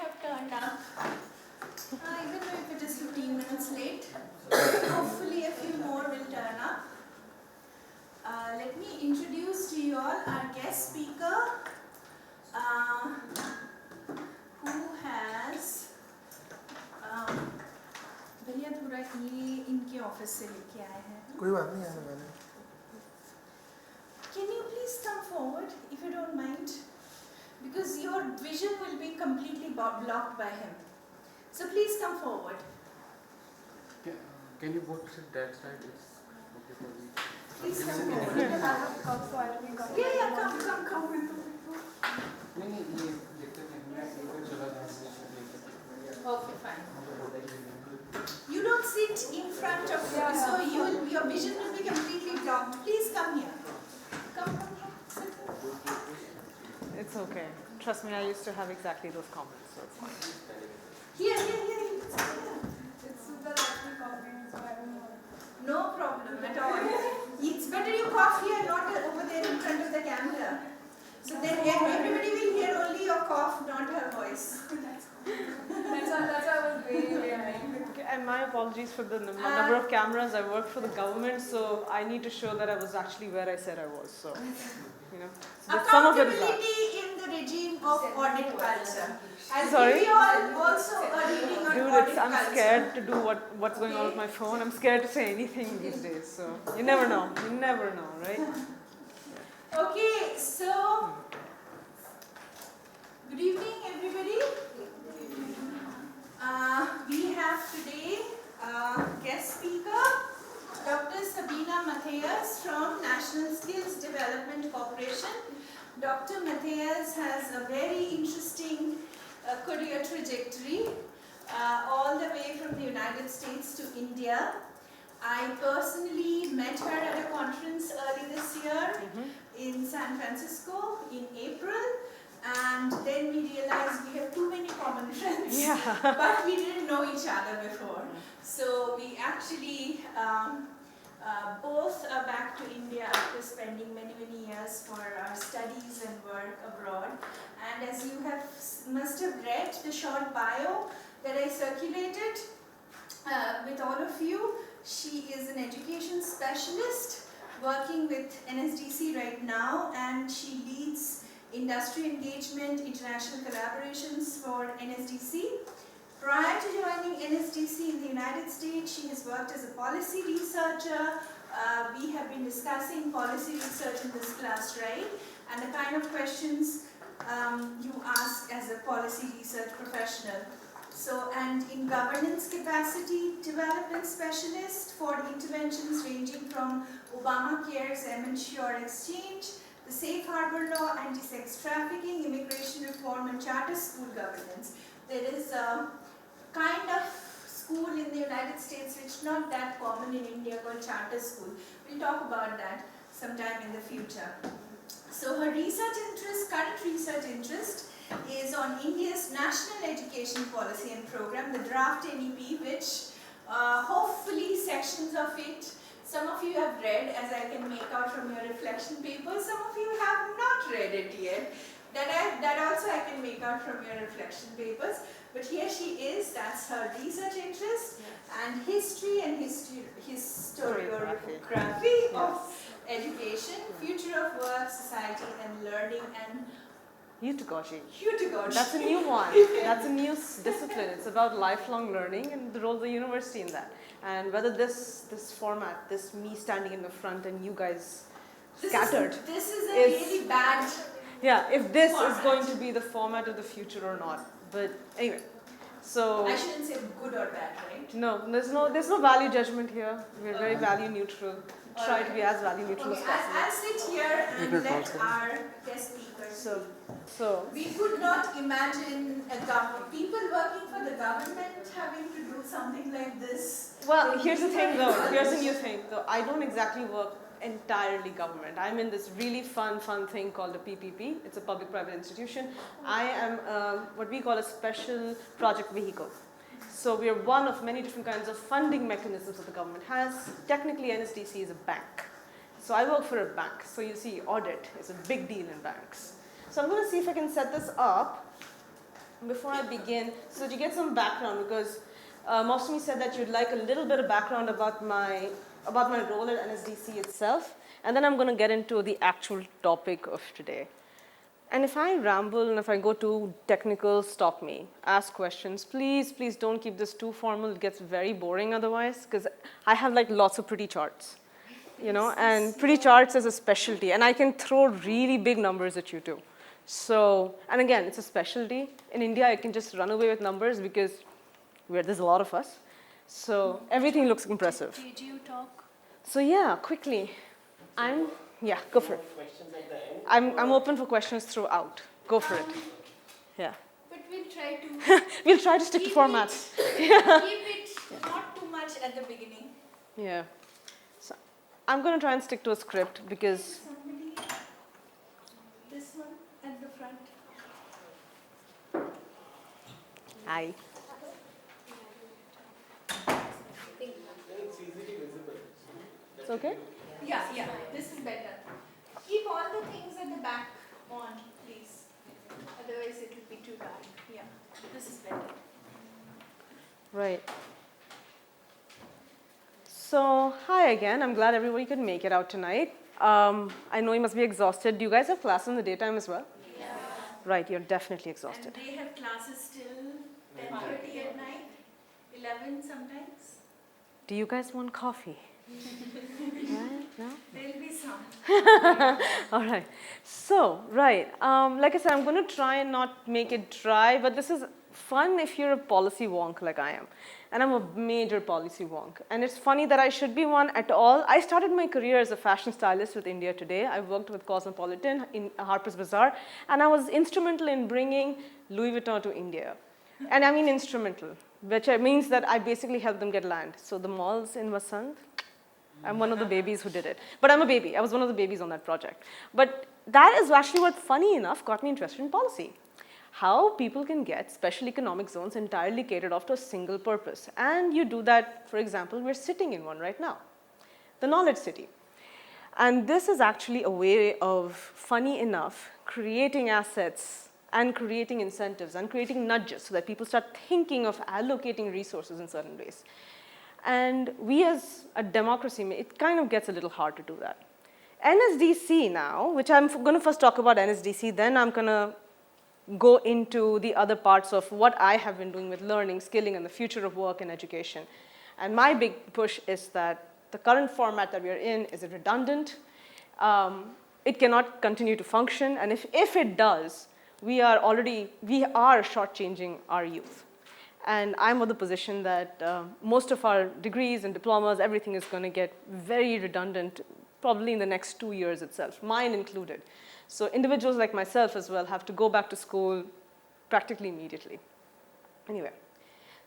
have turned up, even though if it is 15 minutes late. Hopefully a few more will turn up. Let me introduce to you all our guest speaker, who has भैया थोड़ा ये इनके office से लेके आए हैं. कोई बात नहीं आने वाले. Can you please come forward if you don't mind? Because your vision will be completely blocked by him. So please come forward. Can you both sit that side? It's okay for me. Please come forward. Yeah, come with me. नहीं ये देखते हैं मैं ऊपर चला जाऊँ. Okay, fine. You don't sit in front of you, so your vision will be completely blocked. Please come here. Come. Sit. It's okay. Trust me, I used to have exactly those comments, so it's fine. Here. You can sit here. It's super actually coughing, so I don't know. No problem at all. It's better you cough here, not over there in front of the camera. So then everybody will hear only your cough, not her voice. That's why I was way behind. And my apologies for the number of cameras. I work for the government, so I need to show that I was actually where I said I was. So, you know, so some of it is that. Accountability in the regime of audit culture. I'll Sorry? give you all also a reading on Dude, audit I'm culture. scared to do what's going on with my phone. I'm scared to say anything these days. So you never know. You never know, right? Okay, so good evening, everybody. We have today guest speaker, Dr. Sabina Matthias from National Skills Development Corporation. Dr. Matthias has a very interesting career trajectory, all the way from the United States to India. I personally met her at a conference early this year in San Francisco in April. And then we realized we have too many common friends, but we didn't know each other before. So we actually both are back to India after spending many years for our studies and work abroad. And as you must have read the short bio that I circulated with all of you, she is an education specialist working with NSDC right now, and she leads industry engagement, international collaborations for NSDC. Prior to joining NSDC in the United States, she has worked as a policy researcher. We have been discussing policy research in this class, right? And the kind of questions you ask as a policy research professional. So, and in governance capacity development specialist for interventions ranging from Obamacare's M-Insure exchange, the Safe Harbor Law, anti-sex trafficking, immigration reform, and charter school governance. There is a kind of school in the United States which is not that common in India called charter school. We'll talk about that sometime in the future. So her current research interest is on India's national education policy and program, the draft NEP, which hopefully sections of it some of you have read, as I can make out from your reflection papers. Some of you have not read it yet. That also I can make out from your reflection papers. But here she is, that's her research interest, and history and historiography of education, future of work, society and learning, and Heutagogy. That's a new one. That's a new discipline. It's about lifelong learning and the role of the university in that. And whether this format, this me standing in the front and you guys scattered. This is a really bad. Yeah, if this format. is going to be the format of the future or not. But anyway, so. I shouldn't say good or bad, right? No, there's no value judgment here. We're very value neutral. Try to be as value neutral as possible. I'll sit here and let our guest speakers. So we could not imagine people working for the government having to do something like this. Well, here's the thing though. Here's the new thing though. I don't exactly work entirely government. I'm in this really fun thing called a PPP. It's a public-private institution. I am what we call a special project vehicle. So we are one of many different kinds of funding mechanisms that the government has. Technically, NSDC is a bank. So I work for a bank. So you see, audit is a big deal in banks. So I'm going to see if I can set this up before I begin, so to get some background, because most of you said that you'd like a little bit of background about my role at NSDC itself, and then I'm going to get into the actual topic of today. And if I ramble and if I go too technical, stop me, ask questions. Please, please don't keep this too formal. It gets very boring otherwise, because I have like lots of pretty charts, you know, and pretty charts is a specialty, and I can throw really big numbers at you too. So, and again, it's a specialty. In India, I can just run away with numbers because there's a lot of us. So everything looks impressive. Did you talk? So yeah, quickly. Yeah, go for it. I'm open for questions throughout. Go for it. Yeah. But we'll try to We'll try to stick to formats. keep it not too much at the beginning. Yeah. So I'm going to try and stick to a script because Somebody, this one at the front. I. It's okay? Yeah, this is better. Keep all the things at the back on, please. Otherwise it will be too dark. Yeah, this is better. Right. So, hi again. I'm glad everybody could make it out tonight. I know you must be exhausted. Do you guys have class in the daytime as well? Yeah. Right, you're definitely exhausted. And they have classes till 10:30 at night, 11 sometimes. Do you guys want coffee? Right? No? There'll be some. All right. So, right. Like I said, I'm going to try and not make it dry, but this is fun if you're a policy wonk like I am. And I'm a major policy wonk. And it's funny that I should be one at all. I started my career as a fashion stylist with India Today. I worked with Cosmopolitan in Harper's Bazaar, and I was instrumental in bringing Louis Vuitton to India. And I mean instrumental, which means that I basically helped them get land. So the malls in Vasant, I'm one of the babies who did it. But I'm a baby. I was one of the babies on that project. But that is actually what, funny enough, got me interested in policy. How people can get special economic zones entirely catered off to a single purpose. And you do that, for example, we're sitting in one right now, the Knowledge City. And this is actually a way of, funny enough, creating assets and creating incentives and creating nudges so that people start thinking of allocating resources in certain ways. And we as a democracy, it kind of gets a little hard to do that. NSDC now, which I'm going to first talk about NSDC, then I'm going to go into the other parts of what I have been doing with learning, skilling, and the future of work and education. And my big push is that the current format that we're in is redundant. It cannot continue to function, and if it does, we are shortchanging our youth. And I'm of the position that most of our degrees and diplomas, everything is going to get very redundant, probably in the next 2 years itself, mine included. So individuals like myself as well have to go back to school practically immediately. Anyway,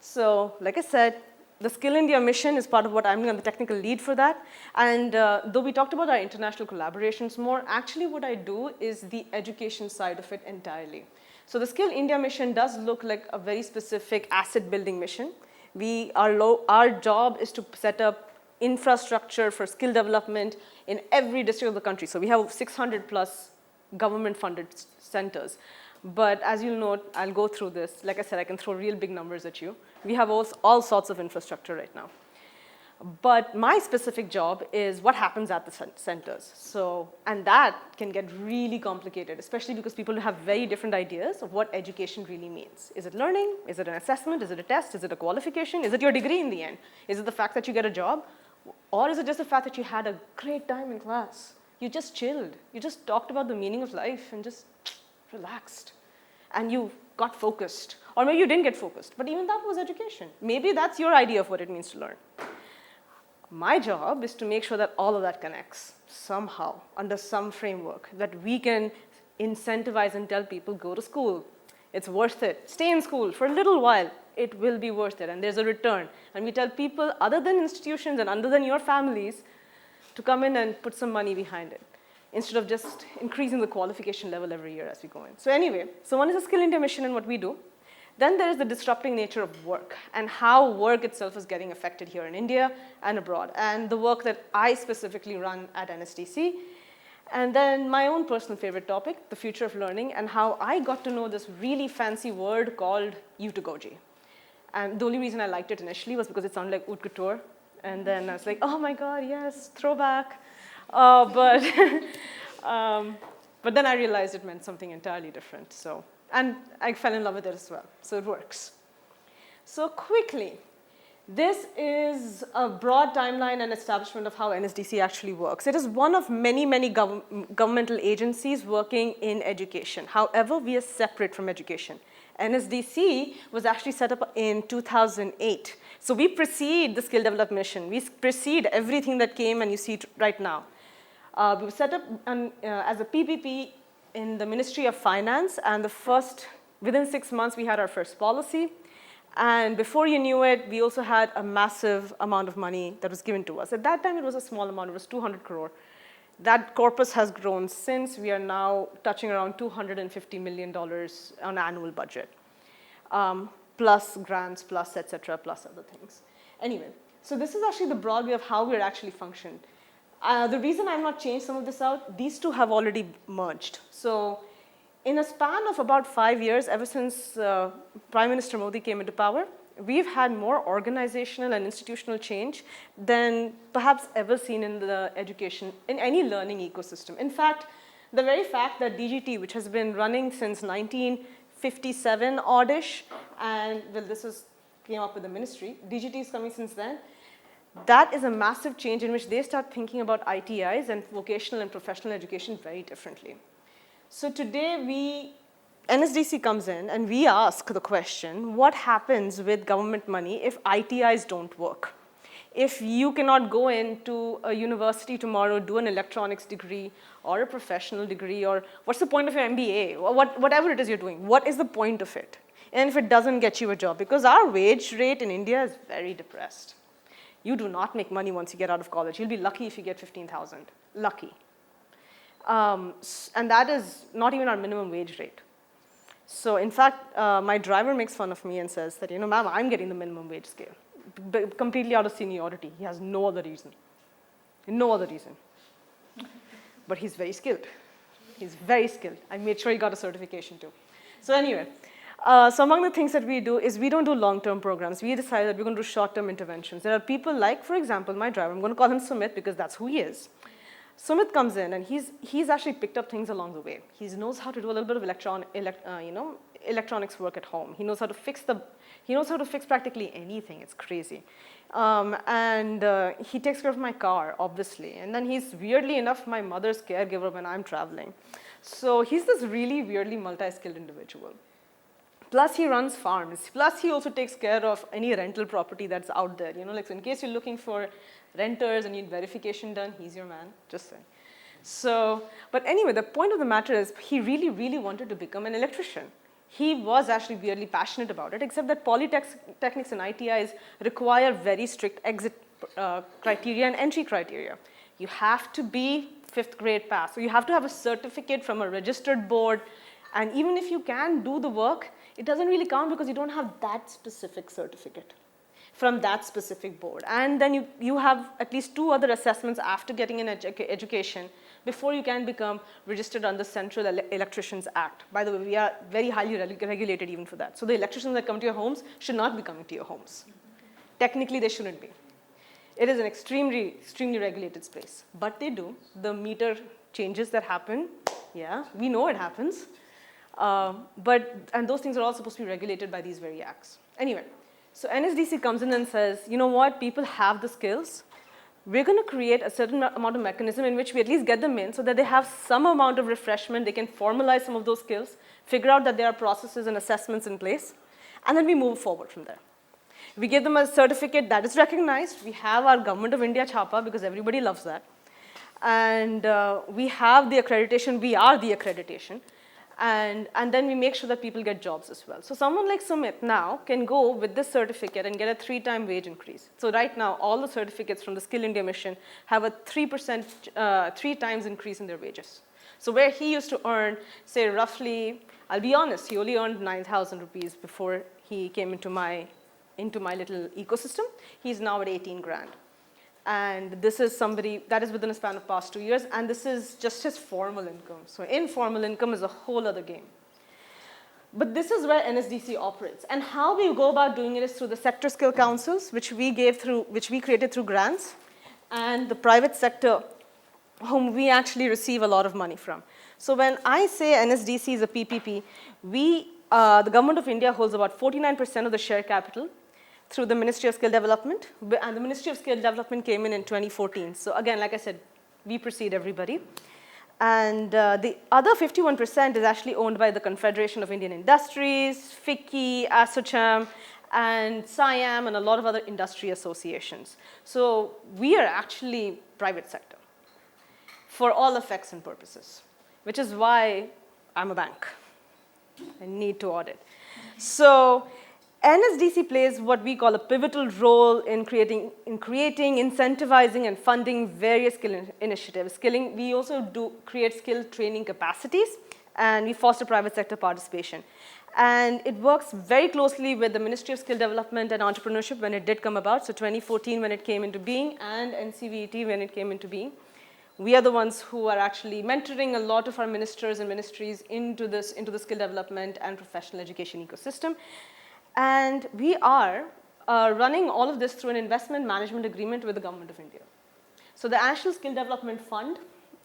so like I said, the Skill India mission is part of what I'm the technical lead for that. And though we talked about our international collaborations more, actually what I do is the education side of it entirely. So the Skill India mission does look like a very specific asset building mission. Our job is to set up infrastructure for skill development in every district of the country. So we have 600 plus government funded centers. But as you'll note, I'll go through this. Like I said, I can throw real big numbers at you. We have all sorts of infrastructure right now. But my specific job is what happens at the centers. So, and that can get really complicated, especially because people have very different ideas of what education really means. Is it learning? Is it an assessment? Is it a test? Is it a qualification? Is it your degree in the end? Is it the fact that you get a job? Or is it just the fact that you had a great time in class? You just chilled. You just talked about the meaning of life and just relaxed. And you got focused. Or maybe you didn't get focused, but even that was education. Maybe that's your idea of what it means to learn. My job is to make sure that all of that connects somehow under some framework, that we can incentivize and tell people, go to school. It's worth it. Stay in school for a little while. It will be worth it, and there's a return. And we tell people, other than institutions and other than your families, to come in and put some money behind it, instead of just increasing the qualification level every year as we go in. So anyway, so one is the Skill India mission and what we do. Then there is the disrupting nature of work and how work itself is getting affected here in India and abroad, and the work that I specifically run at NSDC. And then my own personal favorite topic, the future of learning, and how I got to know this really fancy word called Utagoji. And the only reason I liked it initially was because it sounded like haute couture. And then I was like, oh my God, yes, throwback. But but then I realized it meant something entirely different. So, and I fell in love with it as well. So it works. So quickly, this is a broad timeline and establishment of how NSDC actually works. It is one of many, many governmental agencies working in education. However, we are separate from education. NSDC was actually set up in 2008. So we precede the skill development mission. We precede everything that came and you see right now. We were set up as a PPP in the Ministry of Finance, and within 6 months, we had our first policy. And before you knew it, we also had a massive amount of money that was given to us. At that time, it was a small amount. It was 200 crore. That corpus has grown since. We are now touching around $250 million on annual budget, plus grants, plus et cetera, plus other things. Anyway, so this is actually the broad way of how we're actually functioned. The reason I've not changed some of this out, these two have already merged. So in a span of about 5 years, ever since Prime Minister Modi came into power, we've had more organizational and institutional change than perhaps ever seen in the education, in any learning ecosystem. In fact, the very fact that DGT, which has been running since 1957 oddish, and well, came up with the ministry, DGT is coming since then, that is a massive change in which they start thinking about ITIs and vocational and professional education very differently. So today NSDC comes in and we ask the question, what happens with government money if ITIs don't work? If you cannot go into a university tomorrow, do an electronics degree or a professional degree, or what's the point of your MBA? Whatever it is you're doing, what is the point of it? And if it doesn't get you a job, because our wage rate in India is very depressed. You do not make money once you get out of college. You'll be lucky if you get 15,000, lucky. And that is not even our minimum wage rate. So in fact, my driver makes fun of me and says that, ma'am, I'm getting the minimum wage scale, completely out of seniority. He has no other reason. No other reason. But he's very skilled. He's very skilled. I made sure he got a certification too. So anyway, so among the things that we do is we don't do long-term programs. We decided that we're going to do short-term interventions. There are people like, for example, my driver. I'm going to call him Sumit because that's who he is. Sumit comes in and he's actually picked up things along the way. He knows how to do a little bit of electronics work at home. He knows how to fix practically anything. It's crazy. He takes care of my car, obviously. And then he's, weirdly enough, my mother's caregiver when I'm traveling. So he's this really weirdly multi-skilled individual. Plus he runs farms. Plus he also takes care of any rental property that's out there. Like so in case you're looking for renters and need verification done, he's your man, just saying. So, but anyway, the point of the matter is he really, really wanted to become an electrician. He was actually weirdly passionate about it, except that polytechnics and ITIs require very strict exit criteria and entry criteria. You have to be 5th grade pass. So you have to have a certificate from a registered board. And even if you can do the work, it doesn't really count because you don't have that specific certificate from that specific board. And then you have at least 2 other assessments after getting an education before you can become registered under Central Electricians Act. By the way, we are very highly regulated even for that. So the electricians that come to your homes should not be coming to your homes. Technically, they shouldn't be. It is an extremely, extremely regulated space. But they do. The meter changes that happen, yeah, we know it happens. And those things are all supposed to be regulated by these very acts. Anyway, so NSDC comes in and says, you know what, people have the skills. We're going to create a certain amount of mechanism in which we at least get them in so that they have some amount of refreshment, they can formalize some of those skills, figure out that there are processes and assessments in place, and then we move forward from there. We give them a certificate that is recognized. We have our Government of India chapa because everybody loves that. And we have the accreditation, we are the accreditation. And then we make sure that people get jobs as well. So someone like Sumit now can go with this certificate and get a 3-time wage increase. So right now, all the certificates from the Skill India mission have a 3%, 3 times increase in their wages. So where he used to earn, say roughly, I'll be honest, he only earned 9,000 rupees before he came into my little ecosystem. He's now at 18 grand. And this is somebody that is within a span of past 2 years, and this is just his formal income. So informal income is a whole other game. But this is where NSDC operates. And how we go about doing it is through the sector skill councils, which we created through grants, and the private sector, whom we actually receive a lot of money from. So when I say NSDC is a PPP, the government of India holds about 49% of the share capital through the Ministry of Skill Development, and the Ministry of Skill Development came in 2014. So again, like I said, we precede everybody. And the other 51% is actually owned by the Confederation of Indian Industries, FICCI, ASSOCHAM, and SIAM, and a lot of other industry associations. So we are actually private sector for all effects and purposes, which is why I'm a bank. I need to audit. So NSDC plays what we call a pivotal role in creating, incentivizing, and funding various skill initiatives. We also create skill training capacities, and we foster private sector participation. And it works very closely with the Ministry of Skill Development and Entrepreneurship when it did come about, so 2014 when it came into being, and NCVET when it came into being. We are the ones who are actually mentoring a lot of our ministers and ministries into the skill development and professional education ecosystem. And we are running all of this through an investment management agreement with the Government of India. So the National Skill Development Fund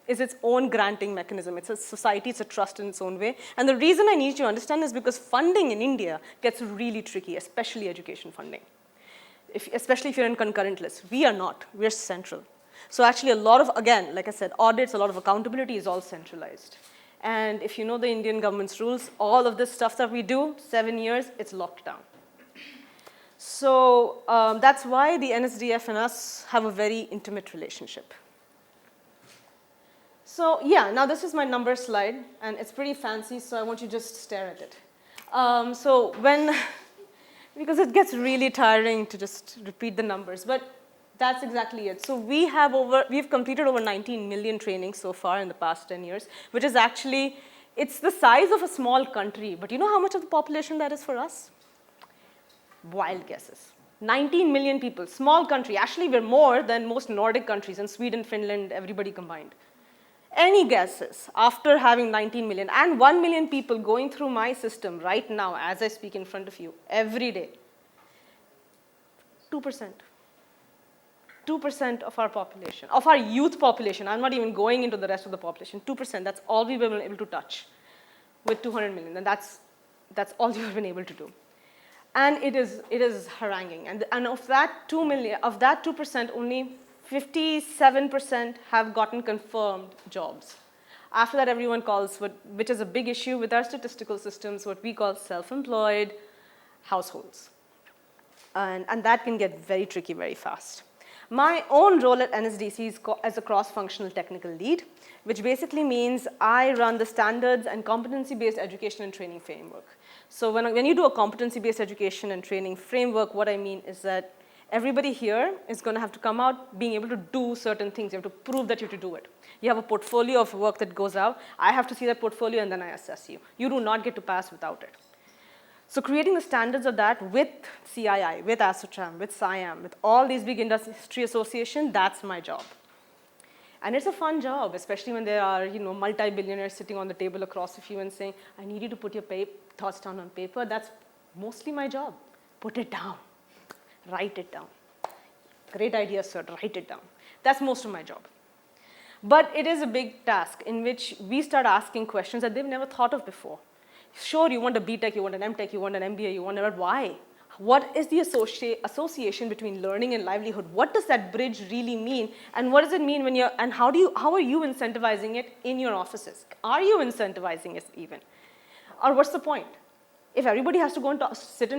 is its own granting mechanism. It's a society, it's a trust in its own way. And the reason I need you to understand is because funding in India gets really tricky, especially education funding, especially if you're in concurrent lists. We are not, we're central. So actually a lot of, again, like I said, audits, a lot of accountability is all centralized. And if you know the Indian government's rules, all of this stuff that we do, 7 years, it's locked down. So that's why the NSDF and us have a very intimate relationship. So yeah, now this is my number slide, and it's pretty fancy, so I want you to just stare at it. Because it gets really tiring to just repeat the numbers, but that's exactly it. So we've completed over 19 million trainings so far in the past 10 years, which is actually, it's the size of a small country, but you know how much of the population that is for us? Wild guesses. 19 million people, small country. Actually, we're more than most Nordic countries, and Sweden, Finland, everybody combined. Any guesses after having 19 million and 1 million people going through my system right now as I speak in front of you every day? 2%. 2% of our population, of our youth population. I'm not even going into the rest of the population. 2%, that's all we've been able to touch with 200 million, and that's all you've been able to do. And it is haranguing. And of that 2 million, of that 2%, only 57% have gotten confirmed jobs. After that, everyone calls, which is a big issue with our statistical systems, what we call self-employed households. And that can get very tricky very fast. My own role at NSDC is as a cross-functional technical lead, which basically means I run the standards and competency-based education and training framework. So when you do a competency-based education and training framework, what I mean is that everybody here is going to have to come out being able to do certain things. You have to prove that you have to do it. You have a portfolio of work that goes out. I have to see that portfolio, and then I assess you. You do not get to pass without it. So creating the standards of that with CII, with ASSOCHAM, with SIAM, with all these big industry associations, that's my job. And it's a fun job, especially when there are multi-billionaires sitting on the table across of you and saying, I need you to put your thoughts down on paper. That's mostly my job. Put it down. Write it down. Great idea, sir. Write it down. That's most of my job. But it is a big task in which we start asking questions that they've never thought of before. Sure, you want a BTech, you want an MTech, you want an MBA, you want a, why? What is the association between learning and livelihood? What does that bridge really mean? And what does it mean when you're, and how are you incentivizing it in your offices? Are you incentivizing it even? Or what's the point? If everybody has to go and sit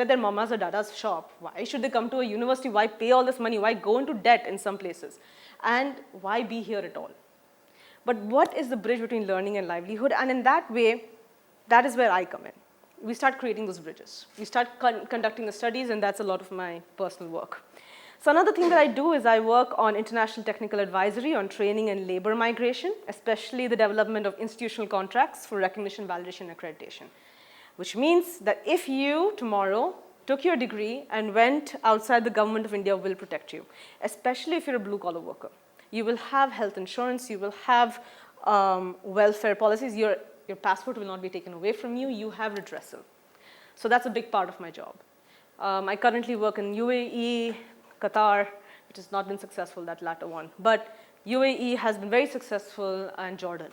at their mama's or dada's shop, why should they come to a university? Why pay all this money? Why go into debt in some places? And why be here at all? But what is the bridge between learning and livelihood? And in that way, that is where I come in. We start creating those bridges. We start conducting the studies, and that's a lot of my personal work. So another thing that I do is I work on international technical advisory on training and labor migration, especially the development of institutional contracts for recognition, validation, and accreditation. Which means that if you tomorrow took your degree and went outside, the government of India will protect you, especially if you're a blue-collar worker. You will have health insurance, you will have welfare policies, your passport will not be taken away from you, you have redressal. So that's a big part of my job. I currently work in UAE, Qatar, which has not been successful, that latter one. But UAE has been very successful, and Jordan.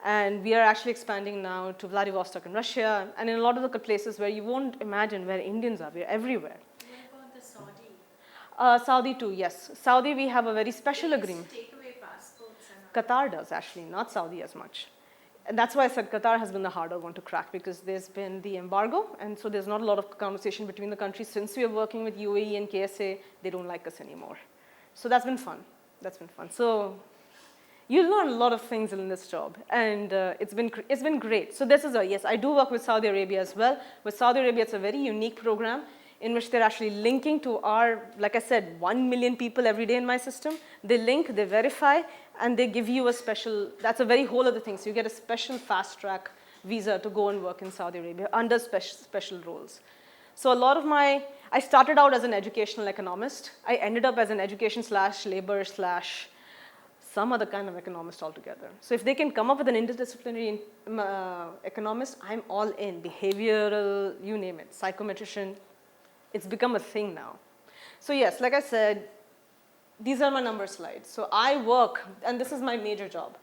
And we are actually expanding now to Vladivostok in Russia, and in a lot of the places where you won't imagine where Indians are. We're everywhere. What about the Saudi? Saudi too, yes. Saudi, we have a very special agreement. Take away passports and Qatar does actually, not Saudi as much. And that's why I said Qatar has been the harder one to crack, because there's been the embargo, and so there's not a lot of conversation between the countries. Since we are working with UAE and KSA, they don't like us anymore. So that's been fun. That's been fun. So you learn a lot of things in this job, and it's been great. So this is yes, I do work with Saudi Arabia as well. With Saudi Arabia, it's a very unique program in which they're actually linking to our, like I said, 1 million people every day in my system. They link, they verify, and they give you a special, that's a very whole other thing. So you get a special fast track visa to go and work in Saudi Arabia under special roles. So a lot of I started out as an educational economist. I ended up as an education / labor / some other kind of economist altogether. So if they can come up with an interdisciplinary economist, I'm all in. Behavioral, you name it, psychometrician. It's become a thing now. So yes, like I said, these are my number slides. So I work, and this is my major job.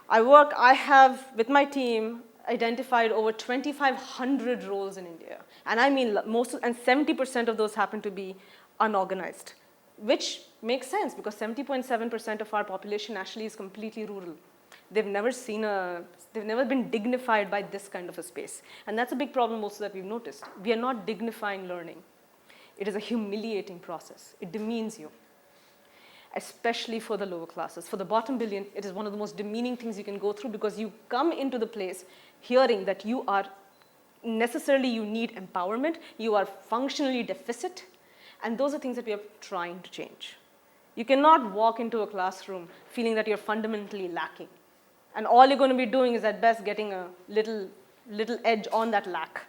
I have, with my team, identified over 2,500 roles in India. And I mean, and 70% of those happen to be unorganized, which makes sense because 70.7% of our population actually is completely rural. They've never been dignified by this kind of a space. And that's a big problem also that we've noticed. We are not dignifying learning. It is a humiliating process. It demeans you, especially for the lower classes. For the bottom billion, it is one of the most demeaning things you can go through because you come into the place hearing that you are necessarily, you need empowerment, you are functionally deficit, and those are things that we are trying to change. You cannot walk into a classroom feeling that you're fundamentally lacking. And all you're going to be doing is at best getting a little edge on that lack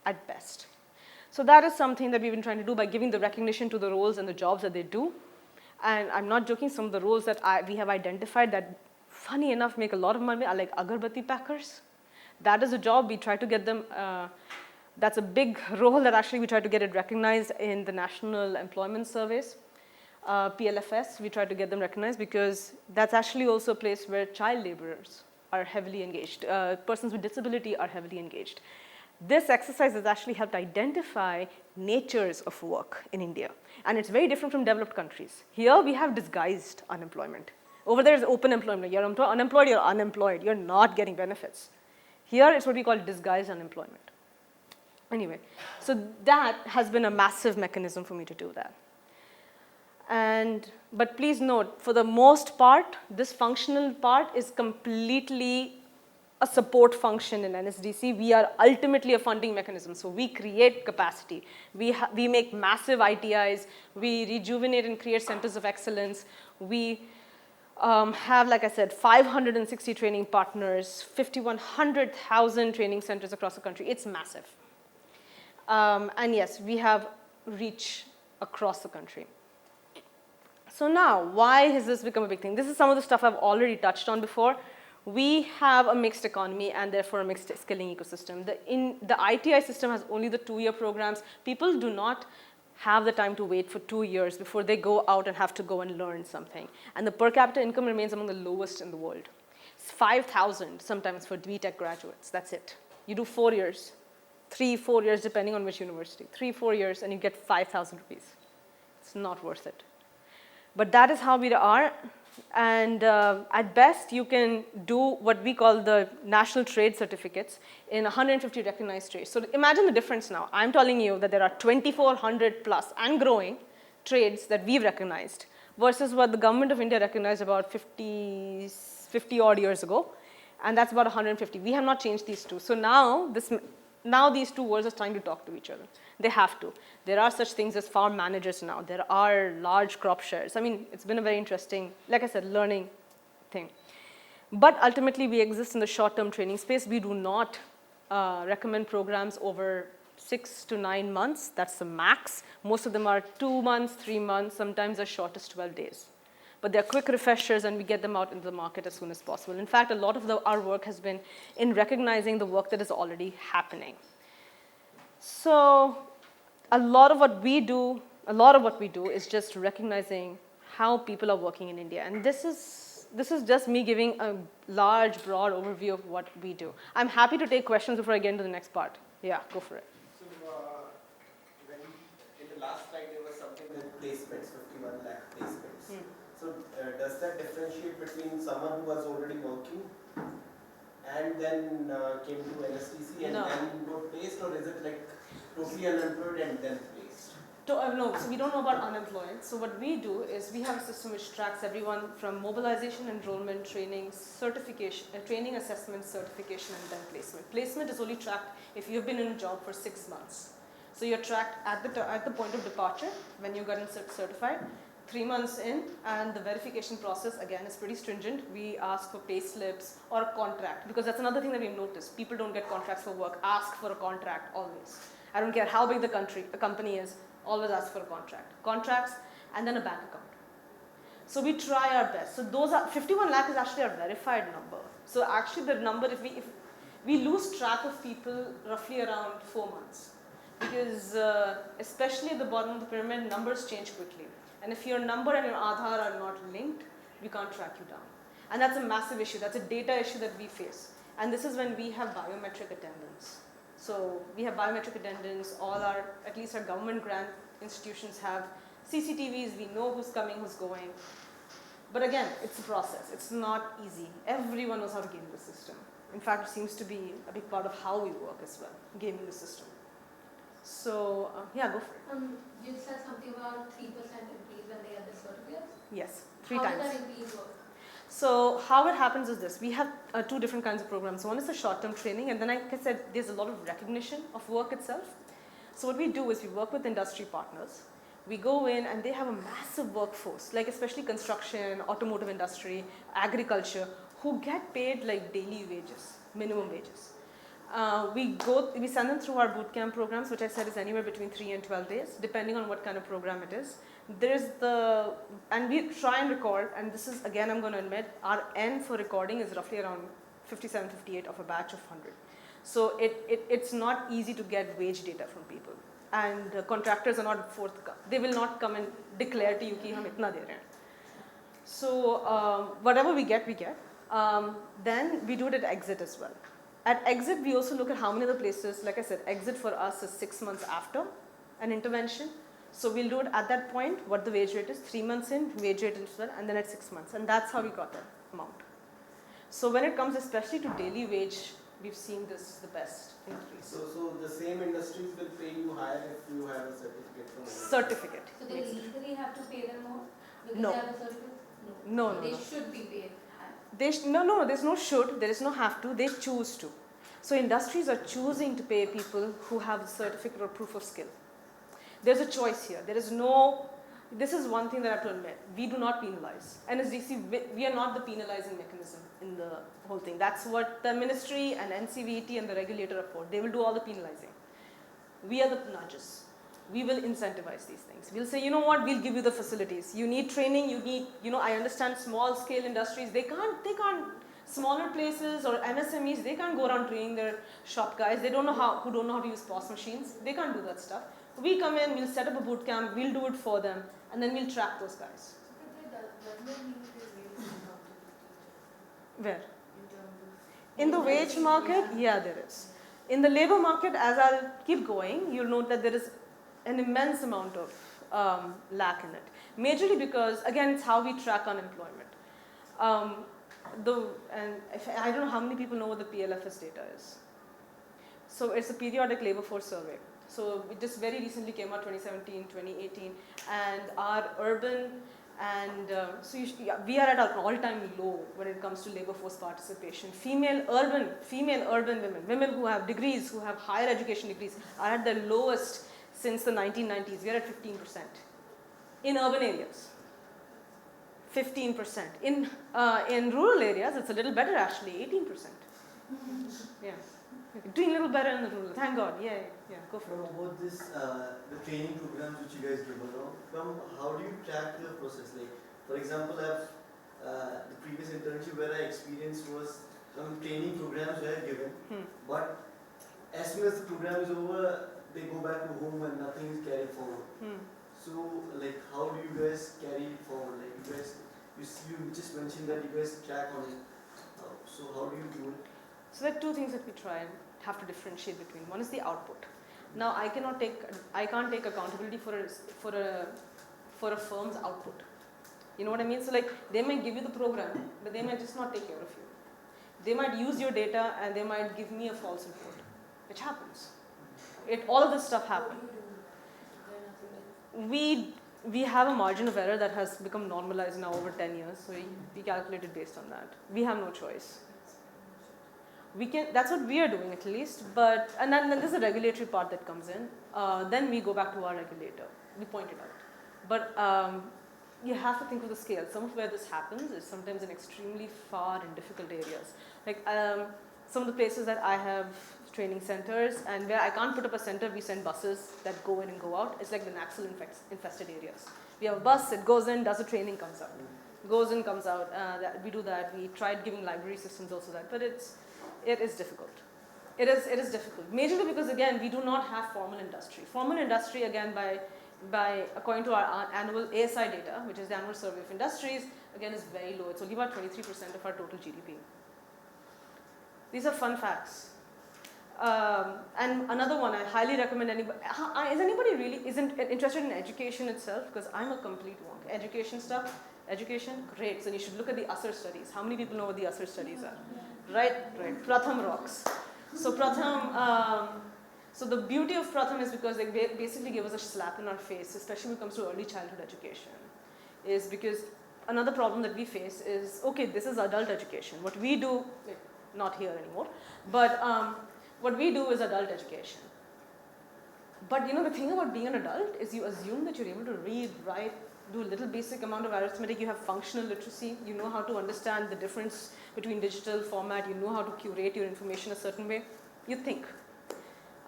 at best. So that is something that we've been trying to do by giving the recognition to the roles and the jobs that they do. And I'm not joking, some of the roles that we have identified that, funny enough, make a lot of money are like agarbatti packers. That is a job we try to get them, that's a big role that actually we try to get it recognized in the National Employment Surveys. PLFS, we try to get them recognized because that's actually also a place where child laborers are heavily engaged. Persons with disability are heavily engaged. This exercise has actually helped identify natures of work in India. And it's very different from developed countries. Here we have disguised unemployment. Over there is open employment. You're unemployed, you're unemployed. You're not getting benefits. Here it's what we call disguised unemployment. Anyway, so that has been a massive mechanism for me to do that. But please note, for the most part, this functional part is completely a support function in NSDC. We are ultimately a funding mechanism. So we create capacity. We make massive ITIs. We rejuvenate and create centers of excellence. We have, like I said, 560 training partners, 1,100,000 training centers across the country. It's massive. And yes, we have reach across the country. So now, why has this become a big thing? This is some of the stuff I've already touched on before. We have a mixed economy and therefore a mixed skilling ecosystem. The ITI system has only the 2-year programs. People do not have the time to wait for 2 years before they go out and have to go and learn something. And the per capita income remains among the lowest in the world. It's 5,000 sometimes for BTech graduates, that's it. You do 4 years, 3-4 years depending on which university. 3-4 years and you get 5,000 rupees. It's not worth it. But that is how we are. And at best, you can do what we call the national trade certificates in 150 recognized trades. So imagine the difference now. I'm telling you that there are 2,400 plus and growing trades that we've recognized versus what the government of India recognized about 50 odd years ago. And that's about 150. We have not changed these two. So now these two worlds are trying to talk to each other. They have to. There are such things as farm managers now. There are large crop shares. I mean, it's been a very interesting, like I said, learning thing. But ultimately, we exist in the short-term training space. We do not recommend programs over 6 to 9 months, that's the max. Most of them are 2 months, 3 months, sometimes as short as 12 days. But they're quick refreshers and we get them out into the market as soon as possible. In fact, a lot of our work has been in recognizing the work that is already happening. So a lot of what we do is just recognizing how people are working in India. And this is just me giving a large, broad overview of what we do. I'm happy to take questions before I get into the next part. Yeah, go for it. So, when in the last slide there was something with placements, 51 lakh placements. So, does that differentiate between someone who was already working and then came to NSTC and No. then got placed, or is it like totally unemployed and then placed? No, so we don't know about unemployed. So what we do is we have a system which tracks everyone from mobilization, enrollment, training, certification, training, assessment, certification, and then placement. Placement is only tracked if you've been in a job for 6 months. So you're tracked at the point of departure when you got certified, 3 months in, and the verification process again is pretty stringent. We ask for pay slips or a contract, because that's another thing that we've noticed. People don't get contracts for work. Ask for a contract always. I don't care how big the company is. Always ask for a contract. Contracts and then a bank account. So we try our best. So those are 51 lakh is actually a verified number. So actually the number, if we lose track of people roughly around 4 months, because especially at the bottom of the pyramid, numbers change quickly. And if your number and your Aadhaar are not linked, we can't track you down. And that's a massive issue. That's a data issue that we face. And this is when we have biometric attendance. So we have biometric attendance, at least our government grant institutions have CCTVs, we know who's coming, who's going. But again, it's a process, it's not easy. Everyone knows how to game the system. In fact, it seems to be a big part of how we work as well, gaming the system. So, yeah, go for it. You said something about 3% increase when they get the certificates. Yes, 3 How times. does that increase work? So how it happens is this. We have 2 different kinds of programs. One is the short-term training, and then like I said, there's a lot of recognition of work itself. So what we do is we work with industry partners. We go in and they have a massive workforce, like especially construction, automotive industry, agriculture, who get paid like daily wages, minimum wages. We send them through our bootcamp programs, which I said is anywhere between 3 and 12 days, depending on what kind of program it is. And we try and record, and this is, again, I'm going to admit, our N for recording is roughly around 57, 58 of a batch of 100. So it's not easy to get wage data from people. And contractors are not forthcoming. They will not come and declare to you ki hum itna de rahe hain. So whatever we get, we get. Then we do it at exit as well. At exit, we also look at how many other places, like I said, exit for us is 6 months after an intervention. So we'll do it at that point, what the wage rate is, 3 months in, wage rate as well, and then at 6 months. And that's how we got that amount. So when it comes especially to daily wage, we've seen this the best increase. So the same industries will pay you higher if you have a certificate from NSTC? Certificate. So they legally have to pay them more because No. they have a certificate? No, no, They no. should be paid. No, there's no should, there is no have to, they choose to. So industries are choosing to pay people who have a certificate or proof of skill. There's a choice here. This is one thing that I have to admit. We do not penalize. NSDC, we are not the penalizing mechanism in the whole thing. That's what the ministry and NCVT and the regulator are for. They will do all the penalizing. We are the nudges. We will incentivize these things. We'll say, you know what, we'll give you the facilities. You need training, I understand small scale industries, they can't, smaller places or MSMEs, they can't go around training their shop guys, who don't know how to use POS machines, they can't do that stuff. We come in, we'll set up a boot camp, we'll do it for them, and then we'll track those guys. Where? In the wage market, yeah, there is. In the labor market, as I'll keep going, you'll note that there is an immense amount of lack in it. Majorly because, again, it's how we track unemployment. I don't know how many people know what the PLFS data is. So it's a periodic labor force survey. So it just very recently came out 2017, 2018, and our urban and we are at an all-time low when it comes to labor force participation. Female urban women who have degrees, who have higher education degrees, are at their lowest since the 1990s. We are at 15% in urban areas. 15%. In rural areas, it's a little better actually, 18%. Yeah. Doing a little better in the rural. Thank God. Yeah, go for it. About this, the training programs which you guys do, how do you track the process? Like, for example, the previous internship where I experienced was some training programs were given, but as soon as the program is over, they go back to home and nothing is carried forward. So, like, how do you guys carry it forward? Like, you just mentioned that you guys track on it. So, how do you do it? So there are two things that we try and have to differentiate between. One is the output. Now I can't take accountability for a firm's output. You know what I mean? So like they might give you the program, but they might just not take care of you. They might use your data and they might give me a false report, which happens. All of this stuff happens. We have a margin of error that has become normalized now over 10 years, so we calculate it based on that. We have no choice. That's what we are doing at least, and then there's a regulatory part that comes in. Then we go back to our regulator. We point it out. But you have to think of the scale. Some of where this happens is sometimes in extremely far and difficult areas. Like some of the places that I have training centers and where I can't put up a center, we send buses that go in and go out. It's like the Naxal infested areas. We have a bus, it goes in, does a training, comes out. Goes in, comes out. We do that. We tried giving library systems also that, but it is difficult. It is difficult. Majorly because again, we do not have formal industry. Formal industry again by according to our annual ASI data, which is the annual survey of industries, again is very low. It's only about 23% of our total GDP. These are fun facts. And another one I highly recommend anybody. Is anybody really interested in education itself? Because I'm a complete wonk. Education, great. So you should look at the Asar studies. How many people know what the Asar studies are? Right. Pratham rocks. So Pratham, so the beauty of Pratham is because they basically give us a slap in our face, especially when it comes to early childhood education, is because another problem that we face is, okay, this is adult education. What we do, not here anymore, but what we do is adult education. But you know, the thing about being an adult is you assume that you're able to read, write, do a little basic amount of arithmetic, you have functional literacy, you know how to understand the difference between digital format, you know how to curate your information a certain way, you think.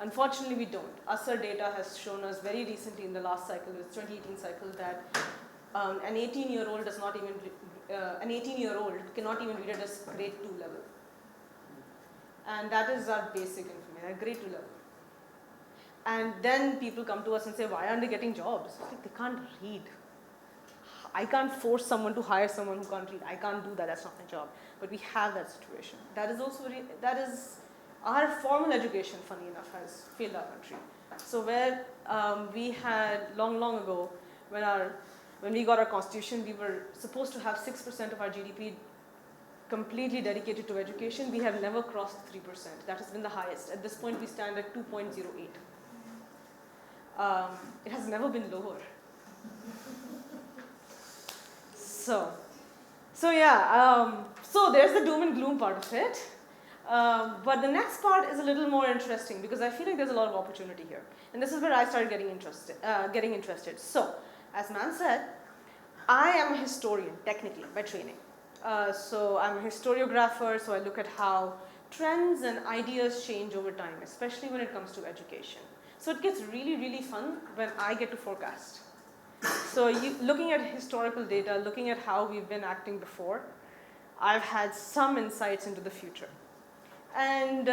Unfortunately, we don't. ASAR data has shown us very recently in the last cycle, the 2018 cycle, that an 18-year-old cannot even read at a grade 2 level. And that is our basic information, at grade 2 level. And then people come to us and say, why aren't they getting jobs? Like, they can't read. I can't force someone to hire someone who can't read. I can't do that, that's not my job. But we have that situation. That is our formal education, funny enough, has failed our country. So where we had long ago, when we got our constitution, we were supposed to have 6% of our GDP completely dedicated to education. We have never crossed 3%. That has been the highest. At this point, we stand at 2.08. It has never been lower. So yeah, so there's the doom and gloom part of it. But the next part is a little more interesting because I feel like there's a lot of opportunity here. And this is where I started getting interested. So, as Man said, I am a historian, technically, by training. So I'm a historiographer, so I look at how trends and ideas change over time, especially when it comes to education. So it gets really fun when I get to forecast. So looking at historical data, looking at how we've been acting before, I've had some insights into the future. And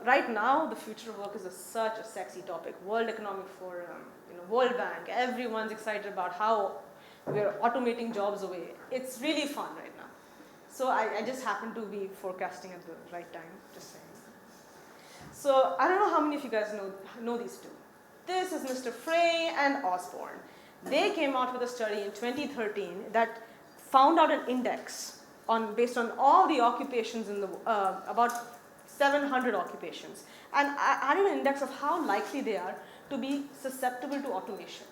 right now, the future of work is such a sexy topic. World Economic Forum, World Bank, everyone's excited about how we're automating jobs away. It's really fun right now. So I just happen to be forecasting at the right time, just saying. So I don't know how many of you guys know these two. This is Mr. Frey and Osborne. They came out with a study in 2013 that found out an index based on all the occupations in about 700 occupations, and added an index of how likely they are to be susceptible to automation.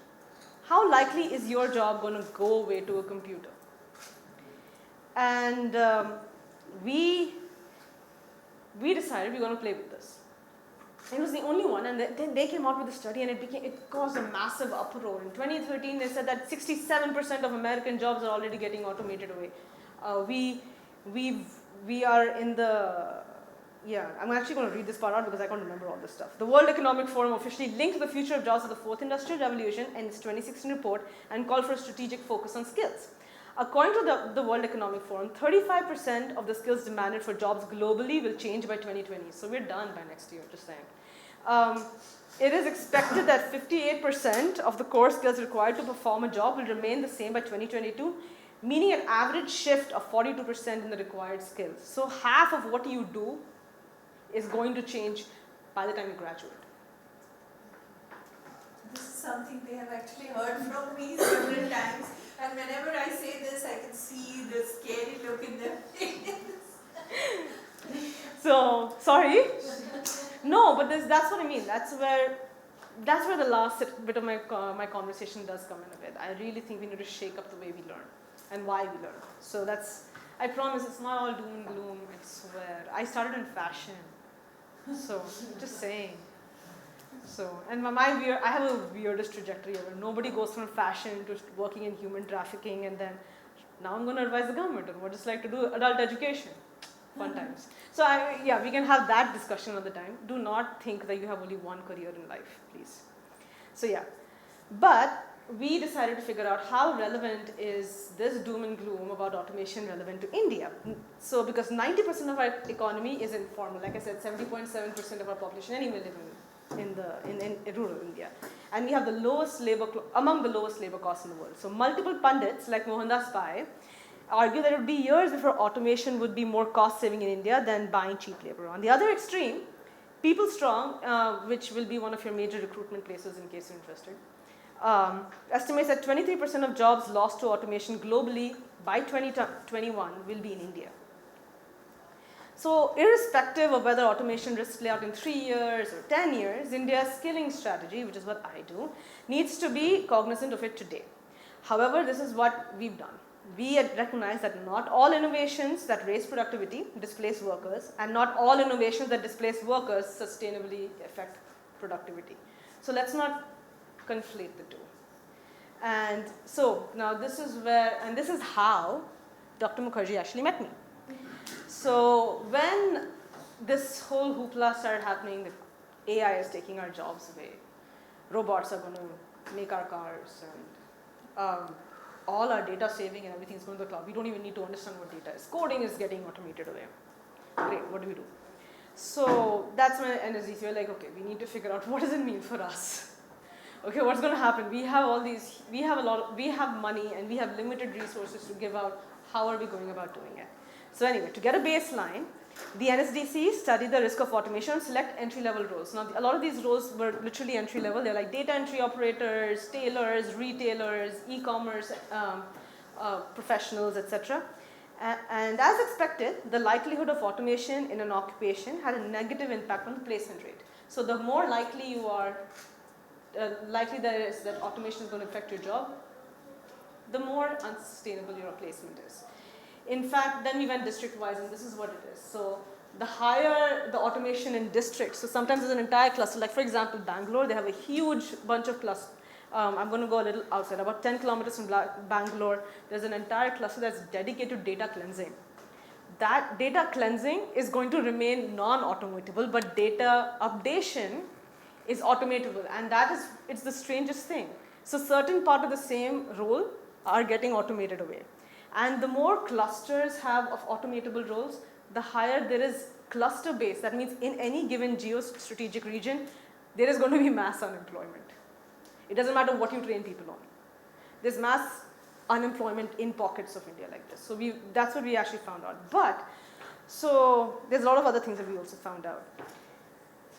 How likely is your job going to go away to a computer? And we decided we're going to play with this. It was the only one, and then they came out with a study, and it caused a massive uproar. In 2013, they said that 67% of American jobs are already getting automated away. We are in the yeah, I'm actually going to read this part out because I can't remember all this stuff. The World Economic Forum officially linked the future of jobs to the fourth industrial revolution in its 2016 report and called for a strategic focus on skills. According to the World Economic Forum, 35% of the skills demanded for jobs globally will change by 2020. So we're done by next year, just saying. It is expected that 58% of the core skills required to perform a job will remain the same by 2022, meaning an average shift of 42% in the required skills. So half of what you do is going to change by the time you graduate. This is something they have actually heard from me several times, and whenever I say this, I can see the scary look in their face. So, sorry? No, but that's what I mean. That's where the last bit of my conversation does come in a bit. I really think we need to shake up the way we learn and why we learn. So I promise it's not all doom and gloom, I swear. I started in fashion. So, just saying. So, and I have a weirdest trajectory ever. Nobody goes from fashion to working in human trafficking, and then now I'm going to advise the government on what it's like to do adult education. Fun times. So, we can have that discussion another time. Do not think that you have only one career in life, please. So, yeah. But we decided to figure out how relevant is this doom and gloom about automation relevant to India. So, because 90% of our economy is informal, like I said, 70.7% of our population anyway live in rural India, and we have among the lowest labor costs in the world. So, multiple pundits like Mohandas Pai argue that it would be years before automation would be more cost-saving in India than buying cheap labor. On the other extreme, People Strong, which will be one of your major recruitment places in case you're interested, estimates that 23% of jobs lost to automation globally by 2021 will be in India. So, irrespective of whether automation risks play out in 3 years or 10 years, India's skilling strategy, which is what I do, needs to be cognizant of it today. However, this is what we've done. We recognize that not all innovations that raise productivity displace workers, and not all innovations that displace workers sustainably affect productivity. So, let's not conflate the two. And so, now this is how Dr. Mukherjee actually met me. So, when this whole hoopla started happening, that AI is taking our jobs away, robots are going to make our cars, and all our data saving and everything is going to the cloud. We don't even need to understand what data is. Coding is getting automated away. Great, what do we do? So, that's when NSDC were like, okay, we need to figure out what does it mean for us. Okay, what's going to happen? We have money and we have limited resources to give out. How are we going about doing it? So anyway, to get a baseline, the NSDC studied the risk of automation and select entry-level roles. Now, a lot of these roles were literally entry-level. They're like data entry operators, tailors, retailers, e-commerce professionals, etc. And as expected, the likelihood of automation in an occupation had a negative impact on the placement rate. So the more likely you are, likely there is that automation is going to affect your job, the more unsustainable your placement is. In fact, then we went district-wise, and this is what it is. So the higher the automation in districts, so sometimes there's an entire cluster, like for example, Bangalore, they have a huge bunch of clusters. I'm going to go a little outside, about 10 kilometers from Bangalore, there's an entire cluster that's dedicated to data cleansing. That data cleansing is going to remain non-automatable, but data updation is automatable, and it's the strangest thing. So certain part of the same role are getting automated away. And the more clusters have of automatable roles, the higher there is cluster base. That means in any given geostrategic region, there is going to be mass unemployment. It doesn't matter what you train people on. There's mass unemployment in pockets of India like this. So that's what we actually found out. So there's a lot of other things that we also found out.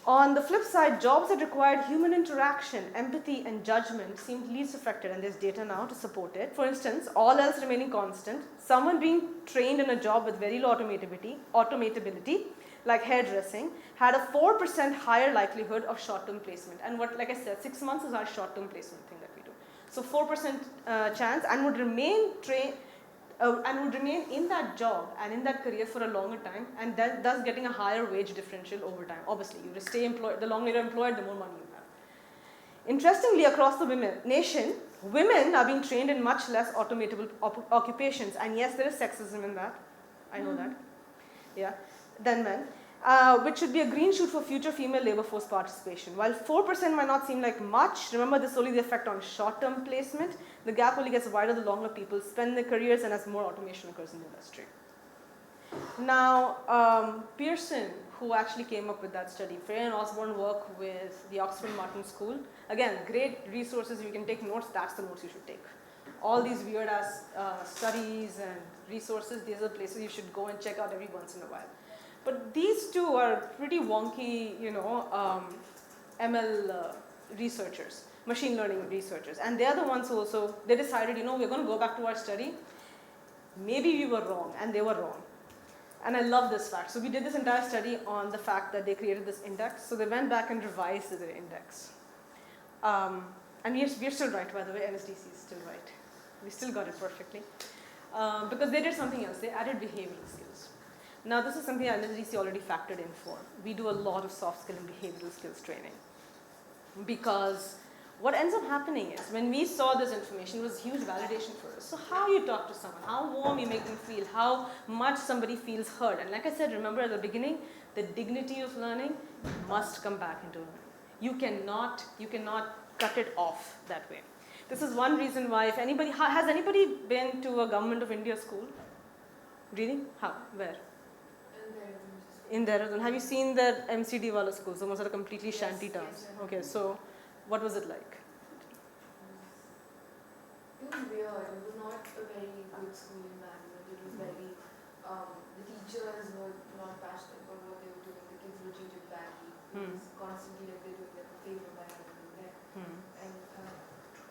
On the flip side, jobs that required human interaction, empathy, and judgment seemed least affected, and there's data now to support it. For instance, all else remaining constant, someone being trained in a job with very low automatability, like hairdressing, had a 4% higher likelihood of short-term placement. And like I said, 6 months is our short-term placement thing that we do. So 4% chance, and would remain in that job and in that career for a longer time, and thus getting a higher wage differential over time. Obviously, you stay employed, the longer you're employed, the more money you have. Interestingly, across the nation, women are being trained in much less automatable occupations, and yes, there is sexism in that. I know that. Yeah, than men. which should be a green shoot for future female labor force participation. While 4% might not seem like much, remember this is only the effect on short-term placement. The gap only gets wider the longer people spend their careers and as more automation occurs in the industry. Now, Pearson, who actually came up with that study, Frey and Osborne work with the Oxford Martin School. Again, great resources. If you can take notes, that's the notes you should take. All these weird ass studies and resources, these are the places you should go and check out every once in a while. But these two are pretty wonky, ML researchers, machine learning researchers. And they're the ones who also, they decided, we're going to go back to our study. Maybe we were wrong, and they were wrong. And I love this fact. So we did this entire study on the fact that they created this index. So they went back and revised their index. And we're still right, by the way. NSDC is still right. We still got it perfectly. Because they did something else. They added behavioral skills. Now, this is something NSDC already factored in for. We do a lot of soft skill and behavioral skills training. Because what ends up happening is, when we saw this information, it was huge validation for us. So how you talk to someone, how warm you make them feel, how much somebody feels heard. And like I said, remember at the beginning, the dignity of learning must come back into learning. You cannot cut it off that way. This is one reason why, if anybody, has anybody been to a Government of India school? Really? How? Where? In Dehradun. Have you seen the MCD wala schools? The ones that are completely shanty towns. Yes. Okay, so what was it like? It was weird. It was not a very good school environment. It was very, the teachers were not passionate about what they were doing. The kids were treated badly. It was constantly like they're doing them a favor by having them there. And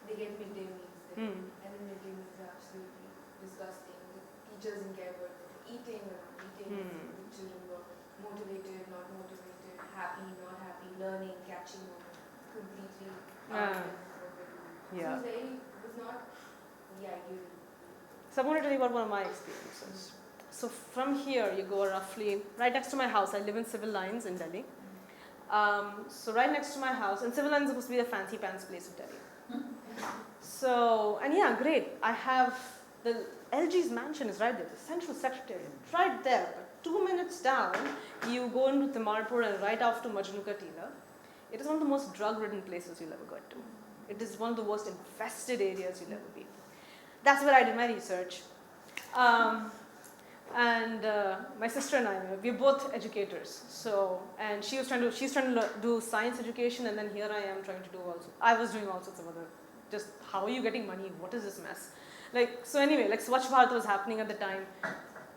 they get midday meals there. And the midday meals are absolutely disgusting. The teachers didn't care what they were eating or not eating. The children were motivated, not motivated, happy, not happy, learning, catching on, completely out of what they're doing. Yeah. So it was not the ideal. So I'm going to tell you about one of my experiences. So from here, you go roughly, right next to my house, I live in Civil Lines in Delhi. So right next to my house, and Civil Lines is supposed to be the fancy pants place of Delhi. So, and yeah, great. I have, the LG's mansion is right there, the central secretariat, right there. 2 minutes down, you go into Timarpur and right after Majnu Ka Tila. It is one of the most drug-ridden places you'll ever go to. It is one of the worst infested areas you'll ever be. That's where I did my research. And my sister and I, we're both educators. So, and she's trying to do science education, and then here I am trying to do I was doing all sorts of other, just how are you getting money? What is this mess? So anyway, Swachh Bharat was happening at the time.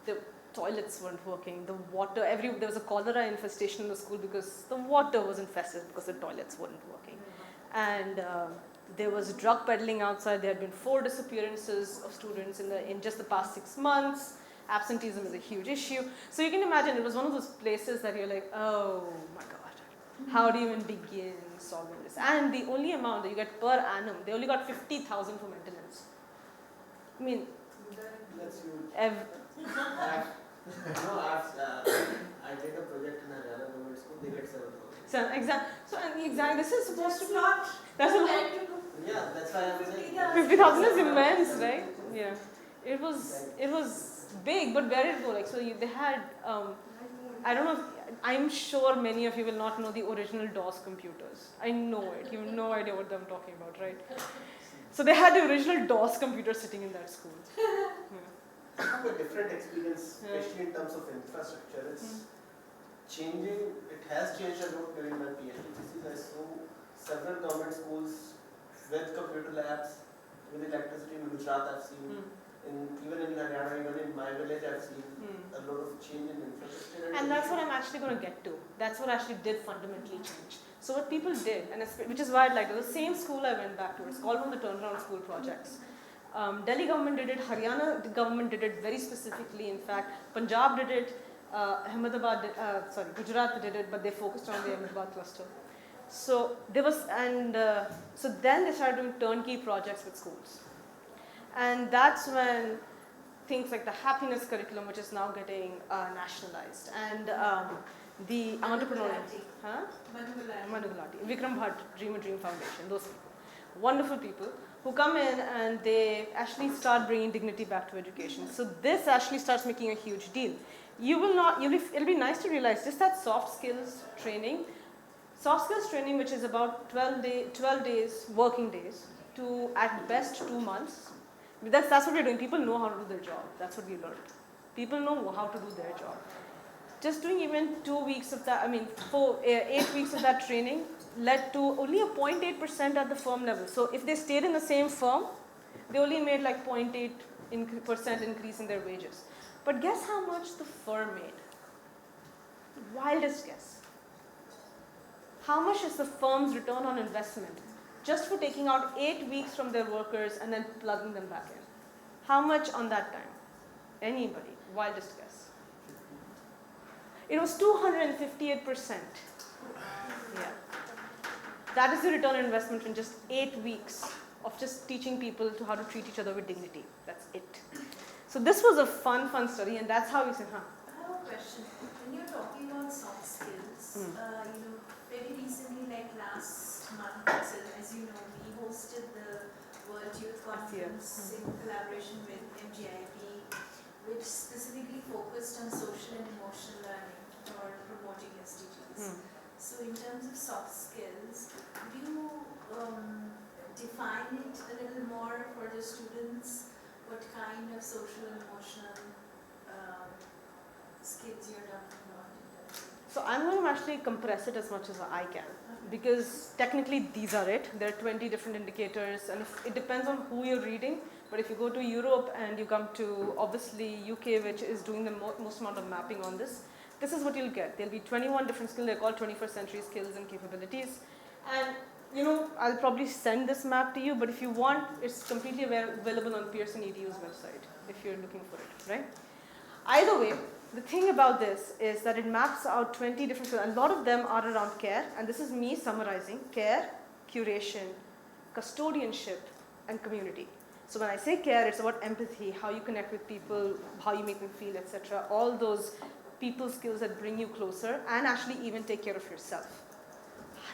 The toilets weren't working. The water, there was a cholera infestation in the school because the water was infested because the toilets weren't working. And there was drug peddling outside. There had been 4 disappearances of students in just the past 6 months. Absenteeism is a huge issue. So you can imagine it was one of those places that you're like, oh my God, how do you even begin solving this? And the only amount that you get per annum, they only got 50,000 for maintenance. I mean, That's huge. I did a project in a Haryana government school, they get 7,000. so exactly, this is supposed to be, not that's a lot. Yeah, that's why I was saying. 50,000 is immense, right? Yeah. It was big, but where did it go? They had, I don't know, I'm sure many of you will not know the original DOS computers. I know it. You have no idea what I'm talking about, right? So they had the original DOS computer sitting in that school. I have a different experience, especially in terms of infrastructure. It's changing, it has changed a lot during my PhD thesis. I saw several government schools with computer labs, with electricity. In Gujarat I've seen, even in Haryana, even in my village I've seen a lot of change in infrastructure. And that's what I'm actually going to get to. That's what actually did fundamentally change. So what people did, which is why I liked it, the same school I went back to, it's called one of the turnaround school projects. Delhi government did it, Haryana government did it very specifically. In fact, Punjab did it, Gujarat did it, but they focused on the Ahmedabad cluster. So there was, so then they started doing turnkey projects with schools. And that's when things like the happiness curriculum, which is now getting nationalized, and the entrepreneurial, Manu Gulati, Vikram Bhatt, Dream a Dream Foundation, those people, wonderful people who come in and they actually start bringing dignity back to education. So this actually starts making a huge deal. you will not, it'll be nice to realize just that soft skills training, which is about 12 days, working days, to at best 2 months. That's what we're doing. People know how to do their job. That's what we learned. People know how to do their job. Just doing even 2 weeks of that, 8 weeks of that training led to only a 0.8% at the firm level. So if they stayed in the same firm, they only made like 0.8% increase in their wages. But guess how much the firm made? Wildest guess. How much is the firm's return on investment just for taking out 8 weeks from their workers and then plugging them back in? How much on that time? Anybody? Wildest guess. It was 258%. Yeah. That is the return on investment in just 8 weeks of just teaching people to how to treat each other with dignity. That's it. So this was a fun study, and that's how we said, I have a question. When you're talking about soft skills, very recently, like last month, as you know, we hosted the World Youth Conference in collaboration with MGIP, which specifically focused on social and emotional learning for promoting SDGs. So in terms of soft skills, do you define it a little more for the students? What kind of social and emotional skills you're talking about? So I'm going to actually compress it as much as I can, because technically these are it. There are 20 different indicators, and it depends on who you're reading. But if you go to Europe and you come to obviously UK, which is doing the most amount of mapping on this, this is what you'll get. There'll be 21 different skills. They're called 21st century skills and capabilities. And I'll probably send this map to you, but if you want, it's completely available on Pearson EDU's website if you're looking for it, right? Either way, the thing about this is that it maps out 20 different skills. A lot of them are around care, and this is me summarizing: care, curation, custodianship, and community. So when I say care, it's about empathy, how you connect with people, how you make them feel, etc. All those people skills that bring you closer and actually even take care of yourself.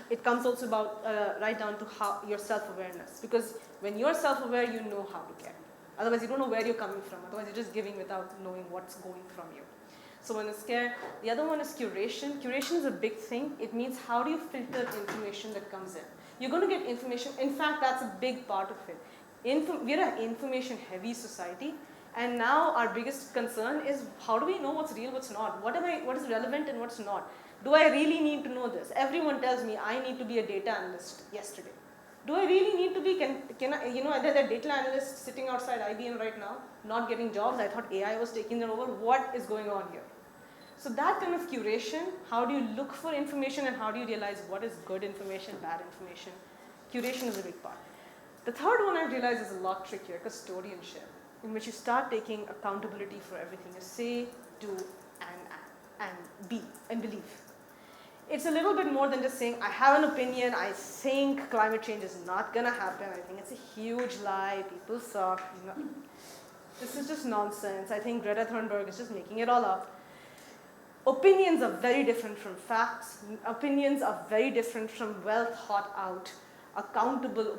It comes also about right down to how your self-awareness, because when you're self-aware, you know how to care. Otherwise, you don't know where you're coming from. Otherwise, you're just giving without knowing what's going from you. So one is care. The other one is curation. Curation is a big thing. It means how do you filter information that comes in. You're going to get information. In fact, that's a big part of it. We're an information-heavy society. And now our biggest concern is how do we know what's real, what's not? What is relevant and what's not? Do I really need to know this? Everyone tells me I need to be a data analyst yesterday. Do I really need to be, can I, there are data analysts sitting outside IBM right now, not getting jobs. I thought AI was taking them over. What is going on here? So that kind of curation, how do you look for information and how do you realize what is good information, bad information? Curation is a big part. The third one I realize is a lot trickier, custodianship, in which you start taking accountability for everything you say, do, and be, and believe. It's a little bit more than just saying, I have an opinion, I think climate change is not going to happen, I think it's a huge lie, people suck. This is just nonsense. I think Greta Thunberg is just making it all up. Opinions are very different from facts. Opinions are very different from well thought out, accountable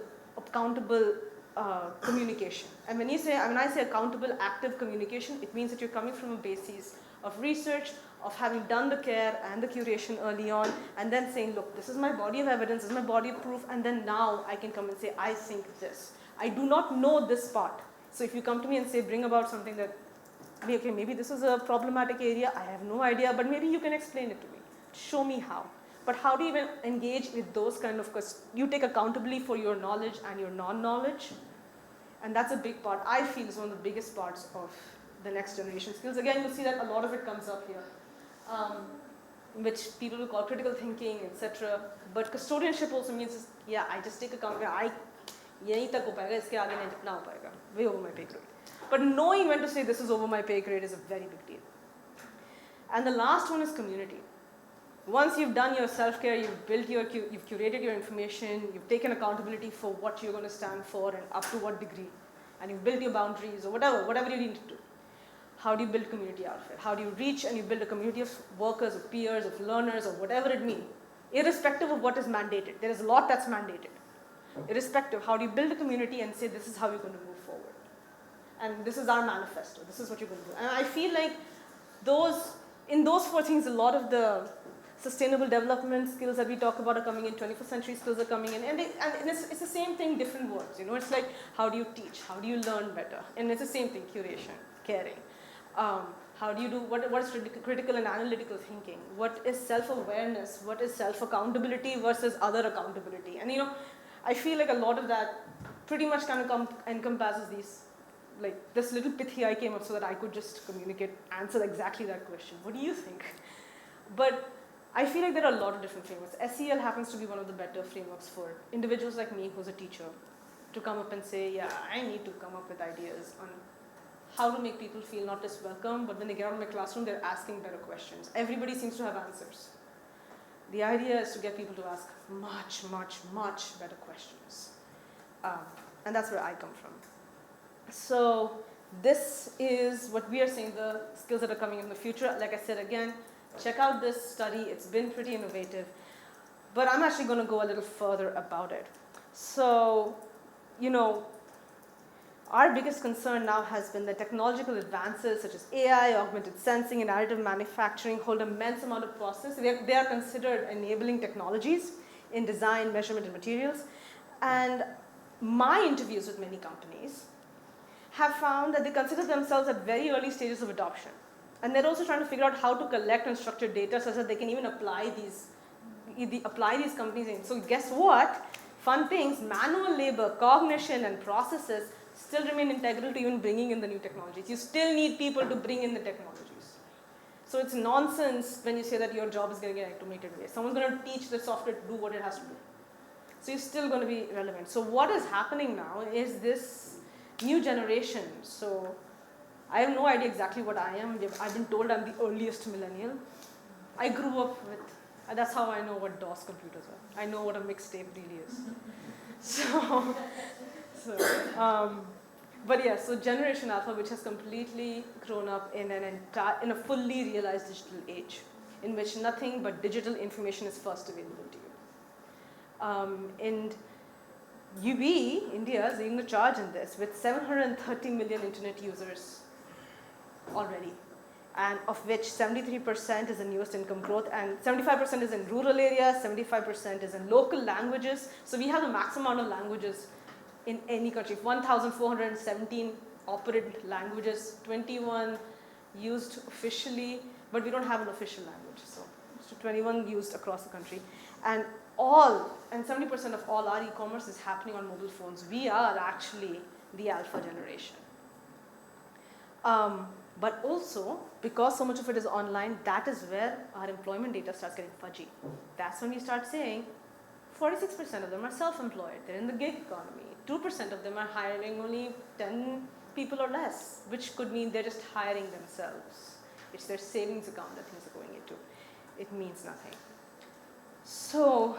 communication. And when I say accountable, active communication, it means that you're coming from a basis of research, of having done the care and the curation early on, and then saying, look, this is my body of evidence, this is my body of proof, and then now I can come and say, I think this. I do not know this part. So if you come to me and say, bring about something that, okay, maybe this is a problematic area, I have no idea, but maybe you can explain it to me. Show me how. But how do you even engage with those kind of, because you take accountability for your knowledge and your non-knowledge, and that's a big part. I feel is one of the biggest parts of the next generation skills. Again, you'll see that a lot of it comes up here, which people will call critical thinking, etc. But custodianship also means, yeah, I just take accountability. Yahi tak ho payega, iske aage nahi jitna ho payega. Way over my pay grade. But knowing when to say this is over my pay grade is a very big deal. And the last one is community. Once you've done your self-care, you've curated your information, you've taken accountability for what you're going to stand for and up to what degree, and you've built your boundaries or whatever you need to do. How do you build community out of it? How do you reach and you build a community of workers, of peers, of learners, or whatever it means, irrespective of what is mandated. There is a lot that's mandated. Irrespective, how do you build a community and say this is how we're going to move forward? And this is our manifesto. This is what you're going to do. And I feel like in those four things, a lot of the sustainable development skills that we talk about are coming in, 21st century skills are coming in, and it's the same thing, different words, it's like, how do you teach, how do you learn better, and it's the same thing, curation, caring. How do you do, what is critical and analytical thinking, what is self-awareness, what is self-accountability versus other accountability, and I feel like a lot of that pretty much kind of encompasses these, like this little pithy I came up so that I could just answer exactly that question. What do you think? But I feel like there are a lot of different frameworks. SEL happens to be one of the better frameworks for individuals like me who's a teacher to come up and say, yeah, I need to come up with ideas on how to make people feel not just welcome, but when they get out of my classroom, they're asking better questions. Everybody seems to have answers. The idea is to get people to ask much, much, much better questions. And that's where I come from. So this is what we are saying, the skills that are coming in the future. Like I said again, check out this study. It's been pretty innovative. But I'm actually going to go a little further about it. So, our biggest concern now has been that technological advances such as AI, augmented sensing, and additive manufacturing hold immense amount of process. They are considered enabling technologies in design, measurement, and materials. And my interviews with many companies have found that they consider themselves at very early stages of adoption. And they're also trying to figure out how to collect and structure data such that they can even apply these companies in. So guess what? Fun things, manual labor, cognition, and processes still remain integral to even bringing in the new technologies. You still need people to bring in the technologies. So it's nonsense when you say that your job is going to get automated away. Someone's going to teach the software to do what it has to do. So you're still going to be relevant. So what is happening now is this new generation. So I have no idea exactly what I am. I've been told I'm the earliest millennial. I grew up with, that's how I know what DOS computers are. I know what a mixtape really is. But yeah, so Generation Alpha, which has completely grown up in a fully realized digital age, in which nothing but digital information is first available to you. And UB, India, is leading the charge in this, with 730 million internet users already, and of which 73% is in newest income growth, and 75% is in rural areas, 75% is in local languages. So we have the maximum amount of languages in any country, 1,417 operated languages, 21 used officially, but we don't have an official language, so 21 used across the country. And 70% of all our e-commerce is happening on mobile phones. We are actually the alpha generation. But also, because so much of it is online, that is where our employment data starts getting fudgy. That's when we start saying 46% of them are self-employed. They're in the gig economy. 2% of them are hiring only 10 people or less, which could mean they're just hiring themselves. It's their savings account that things are going into. It means nothing. So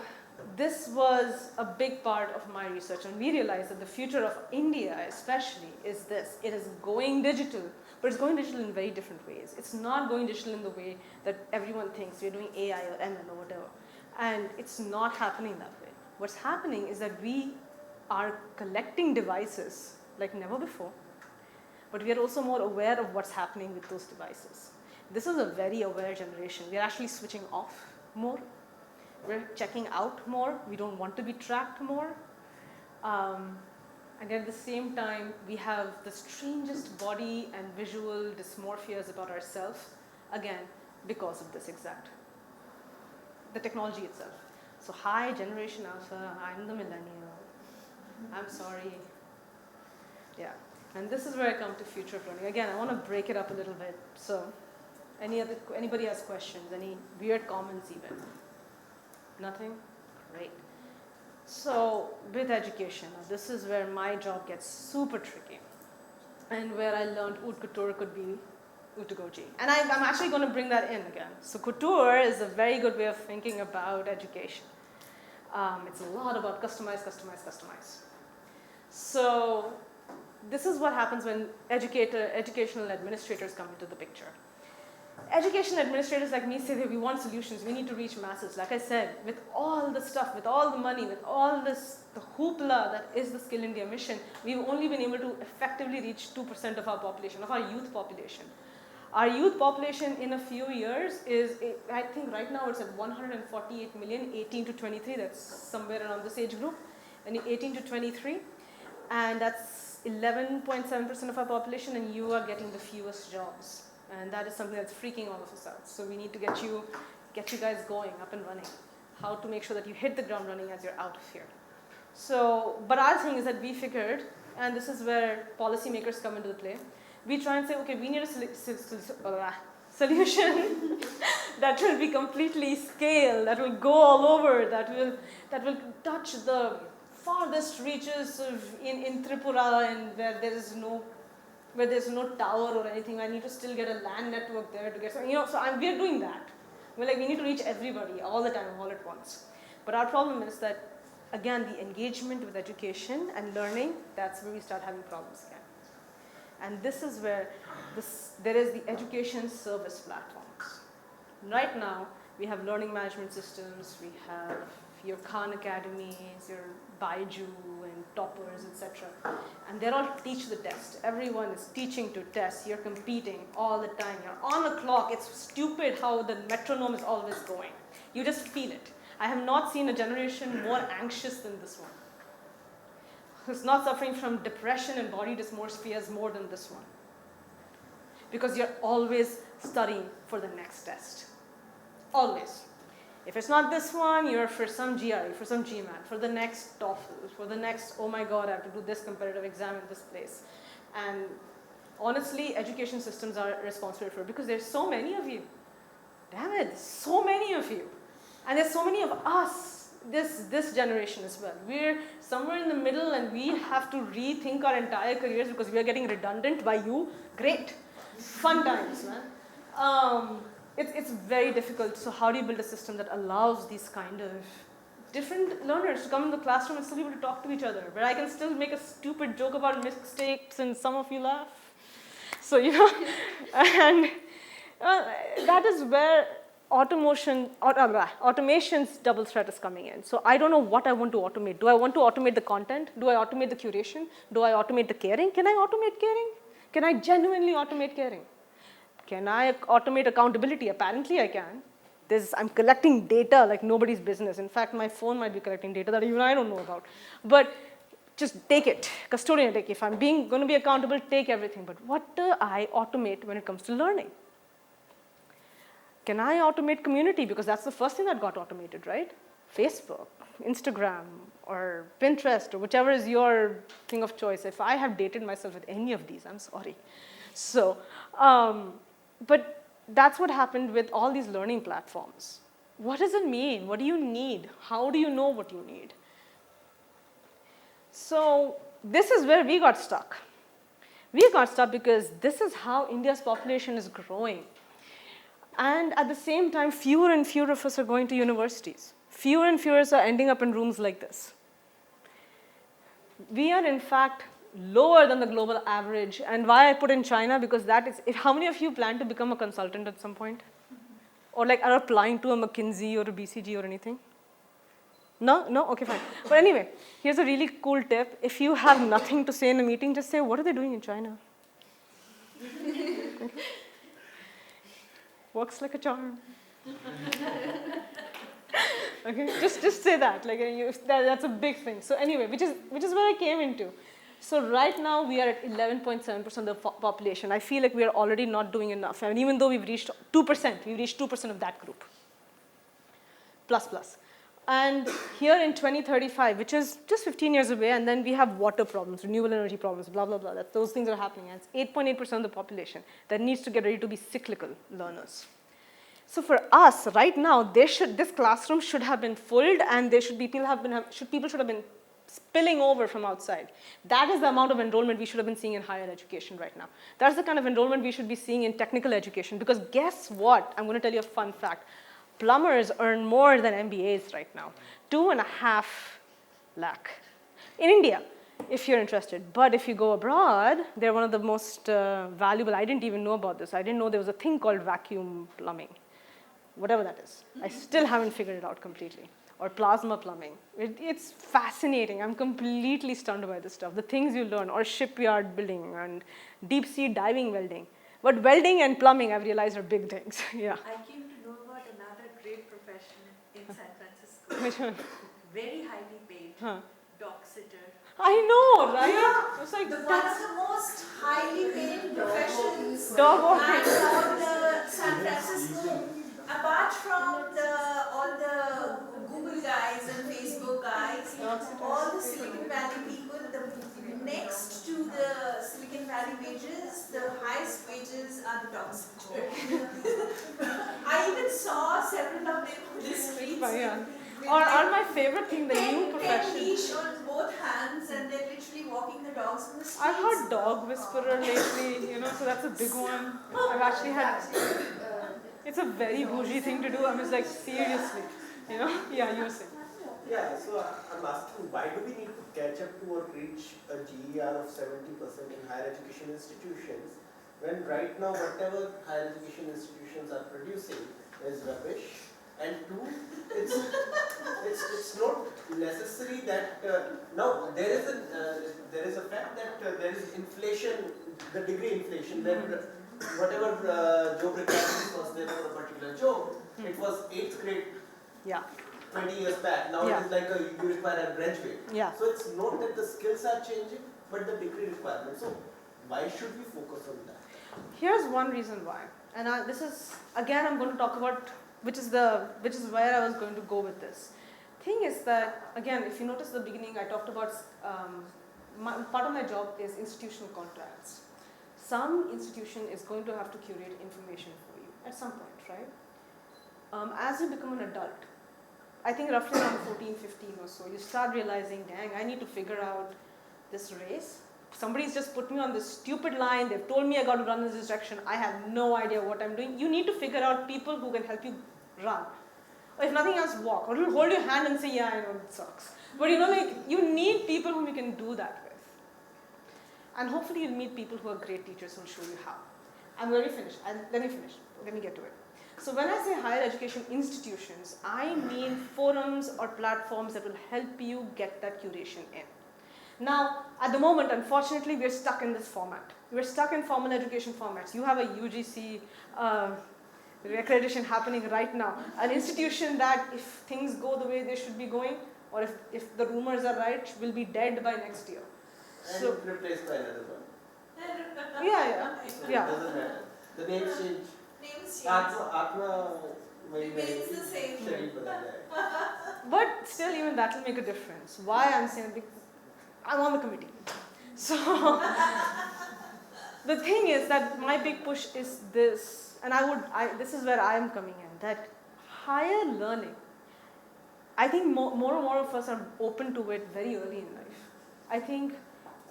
this was a big part of my research, and we realized that the future of India especially is this. It is going digital, but it's going digital in very different ways. It's not going digital in the way that everyone thinks we're doing AI or ML or whatever. And it's not happening that way. What's happening is that we are collecting devices like never before, but we are also more aware of what's happening with those devices. This is a very aware generation. We are actually switching off more. We're checking out more. We don't want to be tracked more. And at the same time, we have the strangest body and visual dysmorphias about ourselves, again, because of this the technology itself. So hi, Generation Alpha, I'm the millennial. I'm sorry. Yeah, and this is where I come to future of learning. Again, I want to break it up a little bit. So anybody has questions, any weird comments even? Nothing? Great. So with education, this is where my job gets super tricky, and where I learned haute couture could be Utagoji. And I'm actually going to bring that in again. So couture is a very good way of thinking about education. It's a lot about customize. So this is what happens when educational administrators come into the picture. Education administrators like me say that we want solutions, we need to reach masses. Like I said, with all the stuff, with all the money, with all this, the hoopla that is the Skill India mission, we've only been able to effectively reach 2% of our population, of our youth population. Our youth population in a few years is, I think right now it's at 148 million, 18 to 23, that's somewhere around this age group, and 18 to 23, and that's 11.7% of our population, and you are getting the fewest jobs, and that is something that's freaking all of us out. So we need to get you guys going, up and running, how to make sure that you hit the ground running as you're out of here. So, but our thing is that we figured, and this is where policymakers come into the play, we try and say, okay, we need a solution that will be completely scaled, that will go all over, that will touch the farthest reaches in Tripura, and where there's no tower or anything. I need to still get a LAN network there to get some, so we're doing that. We're like, we need to reach everybody all the time, all at once. But our problem is that, again, the engagement with education and learning, that's where we start having problems again. And this is where there is the education service platforms. Right now, we have learning management systems, we have your Khan Academies, your Baiju and Toppers, etc. And they're all teach the test. Everyone is teaching to test. You're competing all the time. You're on the clock. It's stupid how the metronome is always going. You just feel it. I have not seen a generation more anxious than this one. Who's not suffering from depression and body dysmorphias more than this one. Because you're always studying for the next test. Always. If it's not this one, you're for some GRE, for some GMAT, for the next TOEFL, for the next, oh my God, I have to do this competitive exam in this place. And honestly, education systems are responsible for it because there's so many of you. Damn it, so many of you. And there's so many of us, this generation as well. We're somewhere in the middle and we have to rethink our entire careers because we are getting redundant by you. Great. Fun times, man. It's very difficult. So how do you build a system that allows these kind of different learners to come in the classroom and still be able to talk to each other, where I can still make a stupid joke about mistakes and some of you laugh. So, and that is where automation's double threat is coming in. So I don't know what I want to automate. Do I want to automate the content? Do I automate the curation? Do I automate the caring? Can I automate caring? Can I genuinely automate caring? Can I automate accountability? Apparently I can. I'm collecting data like nobody's business. In fact, my phone might be collecting data that even I don't know about. But just take it, custodian take it. If I'm going to be accountable, take everything. But what do I automate when it comes to learning? Can I automate community? Because that's the first thing that got automated, right? Facebook, Instagram, or Pinterest, or whichever is your thing of choice. If I have dated myself with any of these, I'm sorry. So, but that's what happened with all these learning platforms. What does it mean? What do you need? How do you know what you need? So this is where we got stuck. We got stuck because this is how India's population is growing. And at the same time, fewer and fewer of us are going to universities. Fewer and fewer are ending up in rooms like this. We are, in fact, lower than the global average. And why I put in China, because that is, how many of you plan to become a consultant at some point? Or like are applying to a McKinsey or a BCG or anything? No? No? Okay, fine. But anyway, here's a really cool tip. If you have nothing to say in a meeting, just say, what are they doing in China? Okay. Works like a charm. Okay, just say that. Like that's a big thing. So anyway, which is where I came into. So right now we are at 11.7% of the population. I feel like we are already not doing enough. I mean, even though we've reached 2%, we've reached 2% of that group. Plus. And here in 2035, which is just 15 years away, and then we have water problems, renewable energy problems, blah, blah, blah. Those things are happening. And it's 8.8% of the population that needs to get ready to be cyclical learners. So for us, right now, this classroom should have been filled, and people should have been spilling over from outside. That is the amount of enrollment we should have been seeing in higher education right now. That's the kind of enrollment we should be seeing in technical education. Because guess what? I'm going to tell you a fun fact. Plumbers earn more than MBAs right now. 2.5 lakh. In India, if you're interested. But if you go abroad, they're one of the most valuable. I didn't even know about this. I didn't know there was a thing called vacuum plumbing. Whatever that is. I still haven't figured it out completely. Or plasma plumbing. It's fascinating. I'm completely stunned by this stuff. The things you learn, or shipyard building, and deep sea diving welding. But welding and plumbing, I've realized, are big things. Yeah. I came to know about another great profession in San Francisco. Which one? Very highly paid. Huh. Dog sitter. I know, right? Yeah. It's like One of the most highly paid professions dog and walking. all the San Francisco, apart from all the Google guys and Facebook guys, all the Silicon Valley people, the next to the Silicon Valley wages, the highest wages are the dog sitter. I even saw several of them on the streets. Yeah. Or my favorite thing, the new Ten profession. leash on both hands, and they're literally walking the dogs in the streets. I've heard dog whisperer lately, so that's a big one. I've actually had, it's a very bougie thing to do. I'm just like, seriously, Yeah, you were saying. Yeah, so I'm asking, why do we need to catch up to or reach a GER of 70% in higher education institutions when right now whatever higher education institutions are producing is rubbish? And two, it's not necessary that now there is a fact that there is inflation, the degree inflation, when whatever job requirements was there for a particular job, it was 8th grade. Yeah. 20 years back. Now it is like you require a graduate. Yeah. So it's not that the skills are changing, but the degree requirements. So why should we focus on that? Here's one reason why, and this is again I'm going to talk about which is where I was going to go with this. Thing is that again, if you notice the beginning, I talked about part of my job is institutional contracts. Some institution is going to have to curate information for you at some point, right? As you become an adult, I think roughly around 14, 15 or so, you start realizing, dang, I need to figure out this race. Somebody's just put me on this stupid line, they've told me I got to run in this direction, I have no idea what I'm doing. You need to figure out people who can help you run. Or if nothing else, walk. Or hold your hand and say, yeah, I know it sucks. But you need people whom you can do that with. And hopefully you'll meet people who are great teachers who will show you how. I'm going to finish. Let me finish. Let me get to it. So when I say higher education institutions, I mean forums or platforms that will help you get that curation in. Now, at the moment, unfortunately, we're stuck in this format. We're stuck in formal education formats. You have a UGC accreditation happening right now. An institution that, if things go the way they should be going, or if the rumors are right, will be dead by next year. And So, replaced by another one. yeah. So it doesn't matter. The name change. Names change. Atma Remains the same. Shareed badal jayega. But still, even that will make a difference. Why I'm saying, because I'm on the committee. So, the thing is that my big push is this, and this is where I am coming in, that higher learning, I think more and more of us are open to it very early in life. I think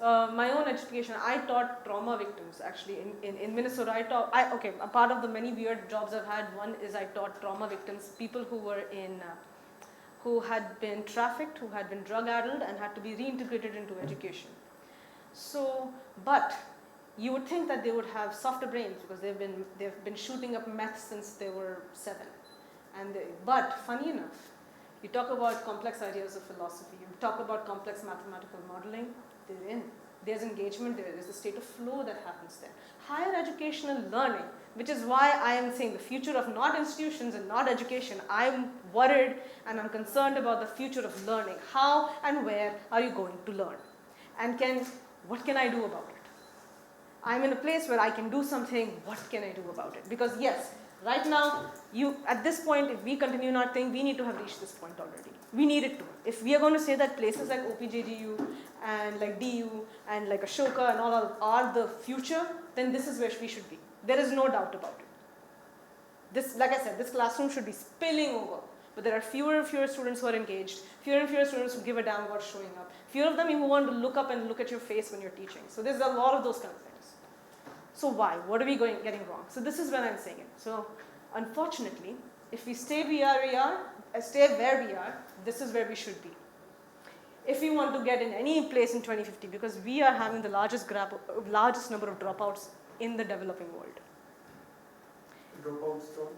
my own education, I taught trauma victims actually in Minnesota. A part of the many weird jobs I've had, one is I taught trauma victims, people who were who had been trafficked, who had been drug addled and had to be reintegrated into education. So, but you would think that they would have softer brains because they've been shooting up meth since they were 7. But funny enough, you talk about complex ideas of philosophy, you talk about complex mathematical modeling, they're in. There's engagement there, there's a state of flow that happens there. Higher educational learning, which is why I am saying the future of not institutions and not education. I'm worried and I'm concerned about the future of learning. How and where are you going to learn? And what can I do about it? I'm in a place where I can do something, what can I do about it? Because yes, right now, at this point, if we continue in our thing, we need to have reached this point already. We need it to. If we are going to say that places like OPJGU and like DU and like Ashoka and all are the future, then this is where we should be. There is no doubt about it. This, like I said, this classroom should be spilling over. But there are fewer and fewer students who are engaged, fewer and fewer students who give a damn about showing up, fewer of them who want to look up and look at your face when you're teaching. So there's a lot of those kind of things. So why? What are we getting wrong? So this is when I'm saying it. So unfortunately, if we stay where we are, this is where we should be. If we want to get in any place in 2050, because we are having the largest number of dropouts in the developing world. Dropouts from?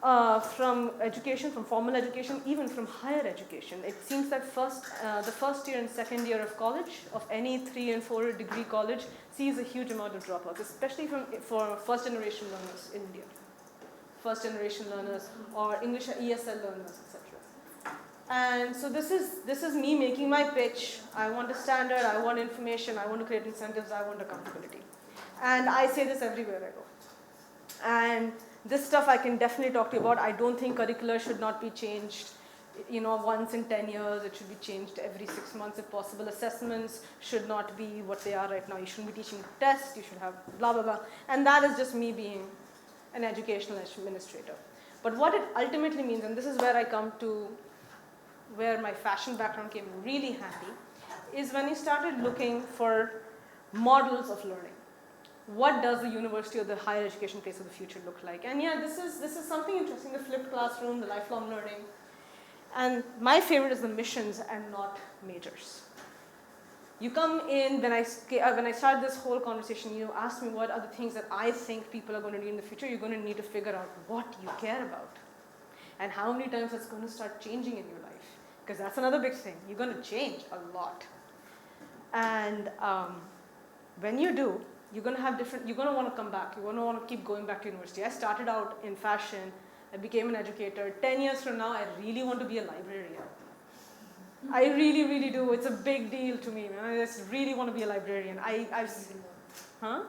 from education, from formal education, even from higher education. It seems that the first year and second year of college, of any 3 and 4 degree college, sees a huge amount of dropouts, especially for first generation learners in India. First generation learners or English ESL learners, etc. And so this is me making my pitch. I want a standard, I want information, I want to create incentives, I want accountability. And I say this everywhere I go. And this stuff I can definitely talk to you about. I don't think curricula should not be changed, once in 10 years. It should be changed every 6 months if possible. Assessments should not be what they are right now. You shouldn't be teaching tests. You should have blah, blah, blah. And that is just me being an educational administrator. But what it ultimately means, and this is where I come to where my fashion background came really handy, is when I started looking for models of learning. What does the university or the higher education place of the future look like? And yeah, this is something interesting, the flipped classroom, the lifelong learning. And my favorite is the missions and not majors. You come in, when I started this whole conversation, you asked me what are the things that I think people are going to need in the future. You're going to need to figure out what you care about and how many times that's going to start changing in your life. Because that's another big thing. You're going to change a lot. And when you do, you're going to want to come back. You're going to want to keep going back to university. I started out in fashion. I became an educator. 10 years from now, I really want to be a librarian. I really, really do. It's a big deal to me, man. I just really want to be a librarian. Huh?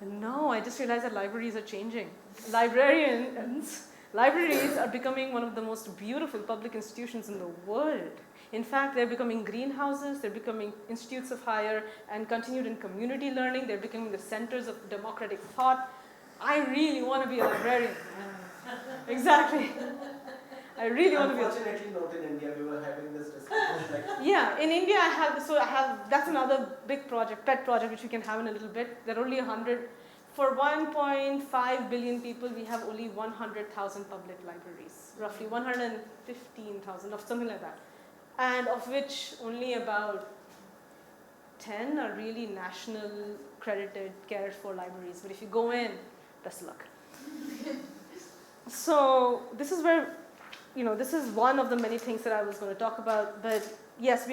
No, I just realized that libraries are changing. Libraries are becoming one of the most beautiful public institutions in the world. In fact, they're becoming greenhouses, they're becoming institutes of higher and continued in community learning, they're becoming the centers of democratic thought. I really want to be a librarian. Exactly. I really want to be a librarian. Unfortunately, not in India, we were having this discussion. Yeah, in India that's another big project, pet project, which we can have in a little bit. There are only 100, for 1.5 billion people, we have only 100,000 public libraries, roughly 115,000 or something like that. And of which only about 10 are really national credited, cared for libraries. But if you go in, best luck. So this is where, this is one of the many things that I was going to talk about. But yes,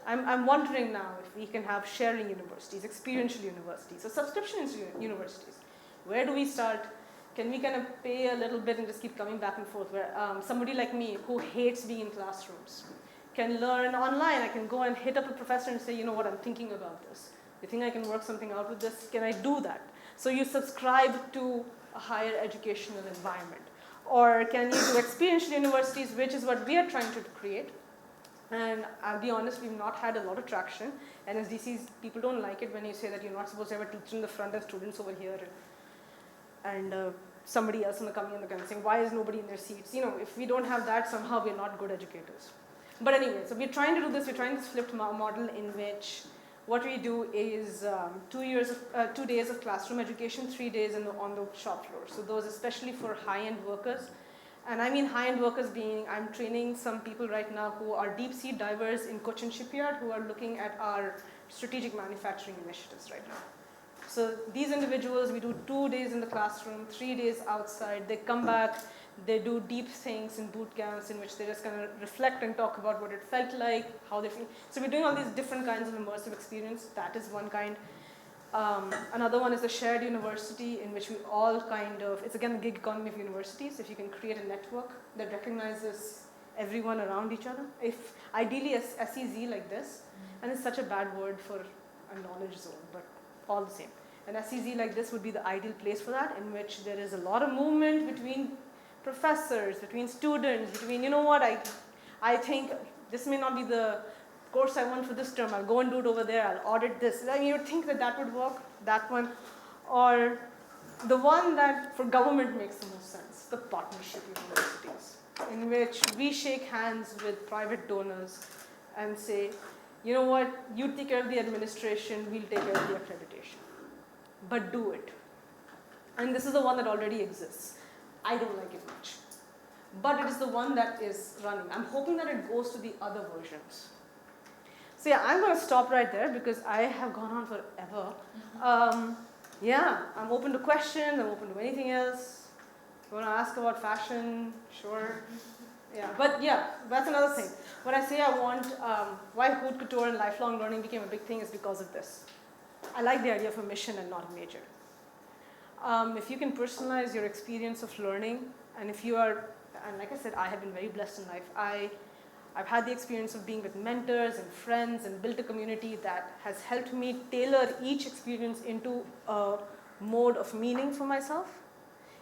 I'm wondering now if we can have sharing universities, experiential universities, or subscription universities. Where do we start? Can we kind of pay a little bit and just keep coming back and forth? Where somebody like me who hates being in classrooms can learn online. I can go and hit up a professor and say, you know what, I'm thinking about this. You think I can work something out with this? Can I do that? So you subscribe to a higher educational environment. Or can you do experiential universities, which is what we are trying to create. And I'll be honest, we've not had a lot of traction. And as DCs, people don't like it when you say that you're not supposed to have a teacher in the front and students over here. And somebody else coming in the kind saying, why is nobody in their seats? If we don't have that, somehow we're not good educators. But anyway, so we're trying to do this. We're trying this flipped model in which what we do is 2 days of classroom education, 3 days on the shop floor. So those especially for high-end workers. And I mean high-end workers being, I'm training some people right now who are deep sea divers in Cochin Shipyard who are looking at our strategic manufacturing initiatives right now. So these individuals, we do 2 days in the classroom, 3 days outside. They come back, they do deep things in boot camps in which they just kind of reflect and talk about what it felt like, how they feel. So we're doing all these different kinds of immersive experience. That is one kind. Another one is the shared university in which we all it's again the gig economy of universities. If you can create a network that recognizes everyone around each other. If ideally a SEZ like this, and it's such a bad word for a knowledge zone, but all the same. An SEZ like this would be the ideal place for that, in which there is a lot of movement between professors, between students, between, I think this may not be the course I want for this term, I'll go and do it over there, I'll audit this. You would think that would work, that one. Or the one that for government makes the most sense, the partnership universities, in which we shake hands with private donors and say, you know what, you take care of the administration, we'll take care of the accreditation. But do it. And this is the one that already exists. I don't like it much. But it is the one that is running. I'm hoping that it goes to the other versions. So yeah, I'm going to stop right there because I have gone on forever. I'm open to questions, I'm open to anything else. You want to ask about fashion? Sure. Yeah, but yeah, that's another thing. When I say I want, why haute couture and lifelong learning became a big thing is because of this. I like the idea of a mission and not a major. If you can personalize your experience of learning, and if you are, and like I said, I have been very blessed in life. I've had the experience of being with mentors and friends and built a community that has helped me tailor each experience into a mode of meaning for myself.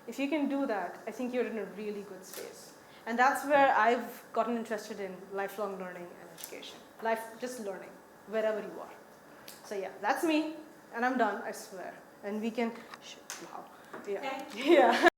If you can do that, I think you're in a really good space. And that's where I've gotten interested in lifelong learning and education. Just learning, wherever you are. So yeah, that's me, and I'm done, I swear. And we can, wow. Yeah. Thank you. Yeah.